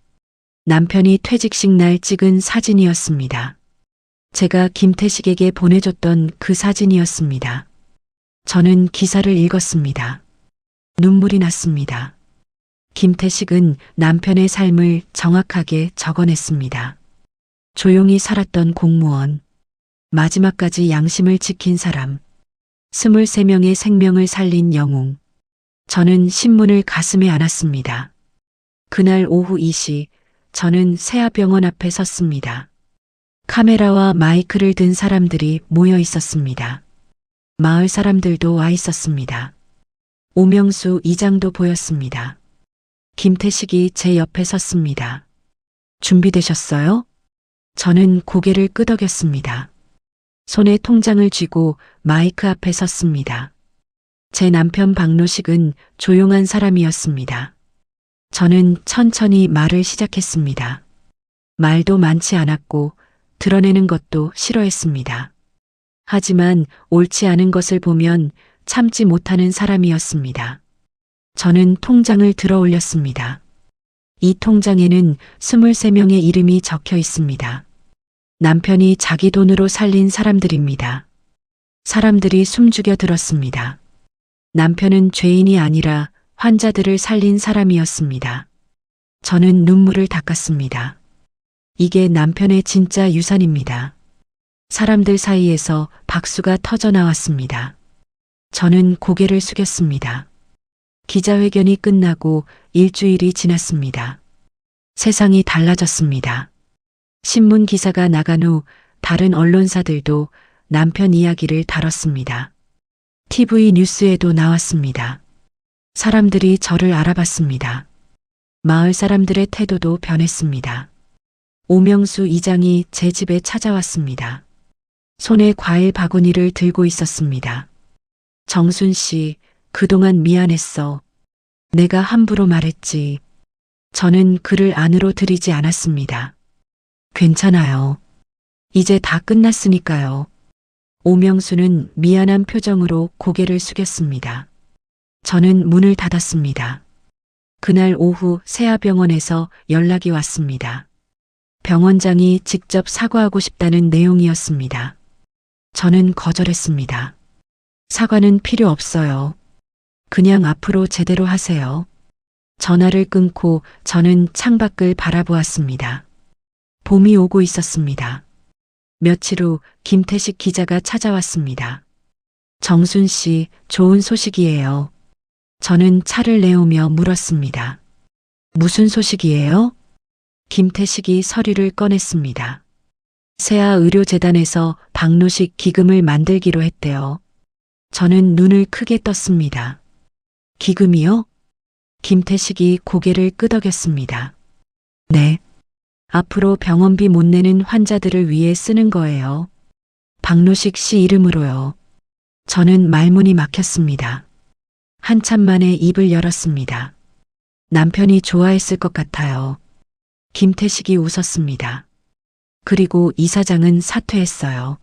남편이 퇴직식 날 찍은 사진이었습니다. 제가 김태식에게 보내줬던 그 사진이었습니다. 저는 기사를 읽었습니다. 눈물이 났습니다. 김태식은 남편의 삶을 정확하게 적어냈습니다. 조용히 살았던 공무원, 마지막까지 양심을 지킨 사람, 23명의 생명을 살린 영웅. 저는 신문을 가슴에 안았습니다. 그날 오후 2시 저는 세아병원 앞에 섰습니다. 카메라와 마이크를 든 사람들이 모여 있었습니다. 마을 사람들도 와 있었습니다. 오명수 이장도 보였습니다. 김태식이 제 옆에 섰습니다. 준비되셨어요? 저는 고개를 끄덕였습니다. 손에 통장을 쥐고 마이크 앞에 섰습니다. 제 남편 박노식은 조용한 사람이었습니다. 저는 천천히 말을 시작했습니다. 말도 많지 않았고 드러내는 것도 싫어했습니다. 하지만 옳지 않은 것을 보면 참지 못하는 사람이었습니다. 저는 통장을 들어 올렸습니다. 이 통장에는 23명의 이름이 적혀 있습니다. 남편이 자기 돈으로 살린 사람들입니다. 사람들이 숨죽여 들었습니다. 남편은 죄인이 아니라 환자들을 살린 사람이었습니다. 저는 눈물을 닦았습니다. 이게 남편의 진짜 유산입니다. 사람들 사이에서 박수가 터져 나왔습니다. 저는 고개를 숙였습니다. 기자회견이 끝나고 일주일이 지났습니다. 세상이 달라졌습니다. 신문 기사가 나간 후 다른 언론사들도 남편 이야기를 다뤘습니다. TV 뉴스에도 나왔습니다. 사람들이 저를 알아봤습니다. 마을 사람들의 태도도 변했습니다. 오명수 이장이 제 집에 찾아왔습니다. 손에 과일 바구니를 들고 있었습니다. 정순 씨, 그동안 미안했어. 내가 함부로 말했지. 저는 그를 안으로 들이지 않았습니다. 괜찮아요. 이제 다 끝났으니까요. 오명수는 미안한 표정으로 고개를 숙였습니다. 저는 문을 닫았습니다. 그날 오후 세아병원에서 연락이 왔습니다. 병원장이 직접 사과하고 싶다는 내용이었습니다. 저는 거절했습니다. 사과는 필요 없어요. 그냥 앞으로 제대로 하세요. 전화를 끊고 저는 창밖을 바라보았습니다. 봄이 오고 있었습니다. 며칠 후 김태식 기자가 찾아왔습니다. 정순 씨, 좋은 소식이에요. 저는 차를 내오며 물었습니다. 무슨 소식이에요? 김태식이 서류를 꺼냈습니다. 세아의료재단에서 박노식 기금을 만들기로 했대요. 저는 눈을 크게 떴습니다. 기금이요? 김태식이 고개를 끄덕였습니다. 네. 앞으로 병원비 못 내는 환자들을 위해 쓰는 거예요. 박노식 씨 이름으로요. 저는 말문이 막혔습니다. 한참 만에 입을 열었습니다. 남편이 좋아했을 것 같아요. 김태식이 웃었습니다. 그리고 이사장은 사퇴했어요.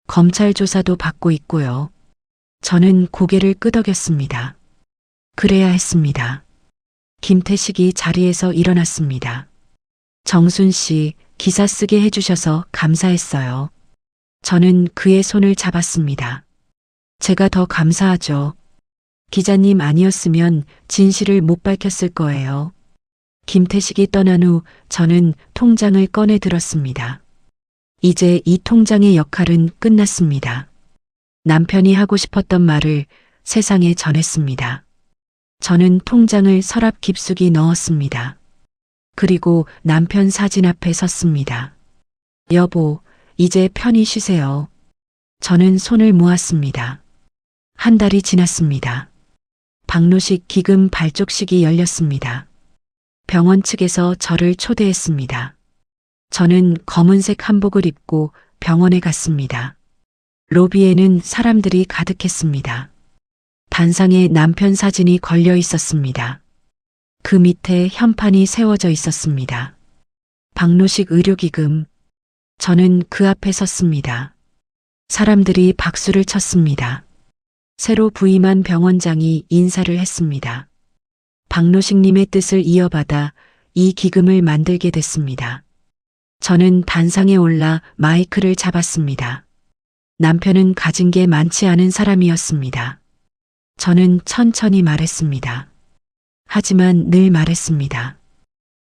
검찰 조사도 받고 있고요. 저는 고개를 끄덕였습니다. 그래야 했습니다. 김태식이 자리에서 일어났습니다. 정순 씨, 기사 쓰게 해주셔서 감사했어요. 저는 그의 손을 잡았습니다. 제가 더 감사하죠. 기자님 아니었으면 진실을 못 밝혔을 거예요. 김태식이 떠난 후 저는 통장을 꺼내 들었습니다. 이제 이 통장의 역할은 끝났습니다. 남편이 하고 싶었던 말을 세상에 전했습니다. 저는 통장을 서랍 깊숙이 넣었습니다. 그리고 남편 사진 앞에 섰습니다. 여보, 이제 편히 쉬세요. 저는 손을 모았습니다. 한 달이 지났습니다. 박노식 기금 발족식이 열렸습니다. 병원 측에서 저를 초대했습니다. 저는 검은색 한복을 입고 병원에 갔습니다. 로비에는 사람들이 가득했습니다. 단상에 남편 사진이 걸려 있었습니다. 그 밑에 현판이 세워져 있었습니다. 박노식 의료기금. 저는 그 앞에 섰습니다. 사람들이 박수를 쳤습니다. 새로 부임한 병원장이 인사를 했습니다. 박노식님의 뜻을 이어받아 이 기금을 만들게 됐습니다. 저는 단상에 올라 마이크를 잡았습니다. 남편은 가진 게 많지 않은 사람이었습니다. 저는 천천히 말했습니다. 하지만 늘 말했습니다.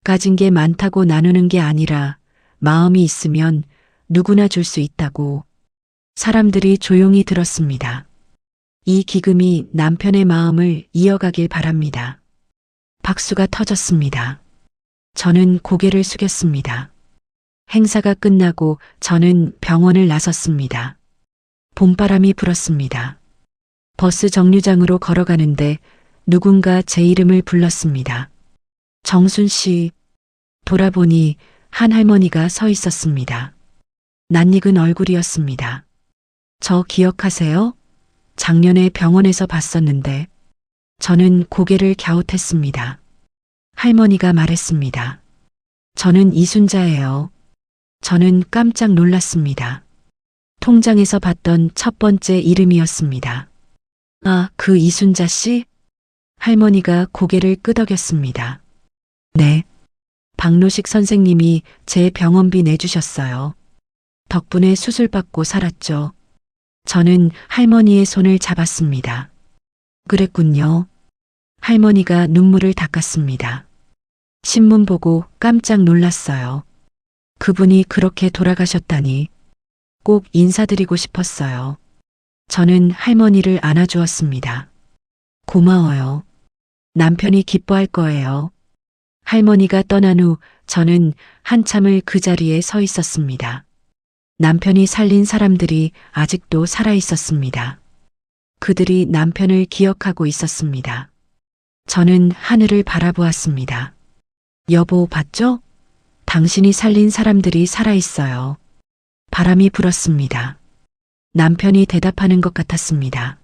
가진 게 많다고 나누는 게 아니라 마음이 있으면 누구나 줄 수 있다고. 사람들이 조용히 들었습니다. 이 기금이 남편의 마음을 이어가길 바랍니다. 박수가 터졌습니다. 저는 고개를 숙였습니다. 행사가 끝나고 저는 병원을 나섰습니다. 봄바람이 불었습니다. 버스 정류장으로 걸어가는데 누군가 제 이름을 불렀습니다. 정순 씨. 돌아보니 한 할머니가 서 있었습니다. 낯익은 얼굴이었습니다. 저 기억하세요? 작년에 병원에서 봤었는데. 저는 고개를 갸웃했습니다. 할머니가 말했습니다. 저는 이순자예요. 저는 깜짝 놀랐습니다. 통장에서 봤던 첫 번째 이름이었습니다. 아, 그 이순자 씨? 할머니가 고개를 끄덕였습니다. 네. 박노식 선생님이 제 병원비 내주셨어요. 덕분에 수술받고 살았죠. 저는 할머니의 손을 잡았습니다. 그랬군요. 할머니가 눈물을 닦았습니다. 신문 보고 깜짝 놀랐어요. 그분이 그렇게 돌아가셨다니. 꼭 인사드리고 싶었어요. 저는 할머니를 안아주었습니다. 고마워요. 남편이 기뻐할 거예요. 할머니가 떠난 후 저는 한참을 그 자리에 서 있었습니다. 남편이 살린 사람들이 아직도 살아 있었습니다. 그들이 남편을 기억하고 있었습니다. 저는 하늘을 바라보았습니다. 여보, 봤죠? 당신이 살린 사람들이 살아 있어요. 바람이 불었습니다. 남편이 대답하는 것 같았습니다.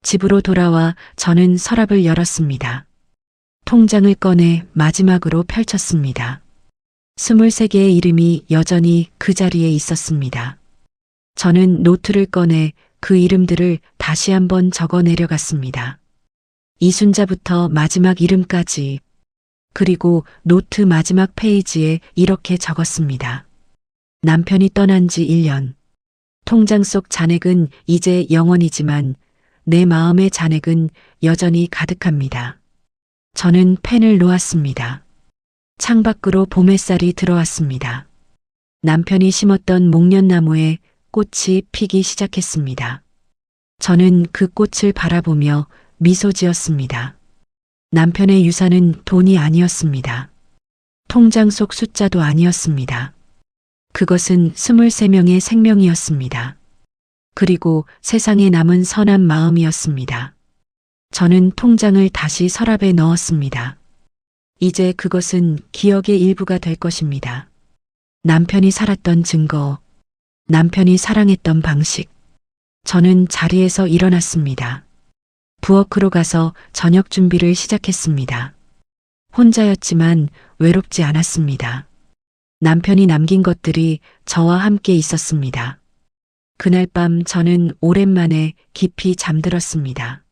집으로 돌아와 저는 서랍을 열었습니다. 통장을 꺼내 마지막으로 펼쳤습니다. 23개의 이름이 여전히 그 자리에 있었습니다. 저는 노트를 꺼내 그 이름들을 다시 한번 적어 내려갔습니다. 이순자부터 마지막 이름까지. 그리고 노트 마지막 페이지에 이렇게 적었습니다. 남편이 떠난 지 1년. 통장 속 잔액은 이제 0원이지만 내 마음의 잔액은 여전히 가득합니다. 저는 펜을 놓았습니다. 창밖으로 봄 햇살이 들어왔습니다. 남편이 심었던 목련나무에 꽃이 피기 시작했습니다. 저는 그 꽃을 바라보며 미소 지었습니다. 남편의 유산은 돈이 아니었습니다. 통장 속 숫자도 아니었습니다. 그것은 23명의 생명이었습니다. 그리고 세상에 남은 선한 마음이었습니다. 저는 통장을 다시 서랍에 넣었습니다. 이제 그것은 기억의 일부가 될 것입니다. 남편이 살았던 증거, 남편이 사랑했던 방식. 저는 자리에서 일어났습니다. 부엌으로 가서 저녁 준비를 시작했습니다. 혼자였지만 외롭지 않았습니다. 남편이 남긴 것들이 저와 함께 있었습니다. 그날 밤 저는 오랜만에 깊이 잠들었습니다.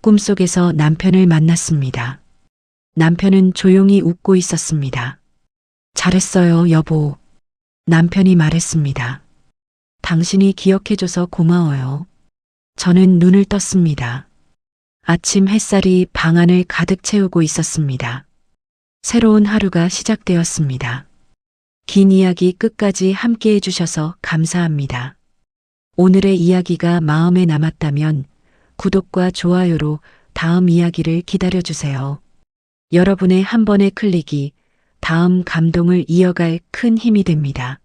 꿈속에서 남편을 만났습니다. 남편은 조용히 웃고 있었습니다. 잘했어요, 여보. 남편이 말했습니다. 당신이 기억해줘서 고마워요. 저는 눈을 떴습니다. 아침 햇살이 방 안을 가득 채우고 있었습니다. 새로운 하루가 시작되었습니다. 긴 이야기 끝까지 함께 해주셔서 감사합니다. 오늘의 이야기가 마음에 남았다면 구독과 좋아요로 다음 이야기를 기다려주세요. 여러분의 한 번의 클릭이 다음 감동을 이어갈 큰 힘이 됩니다.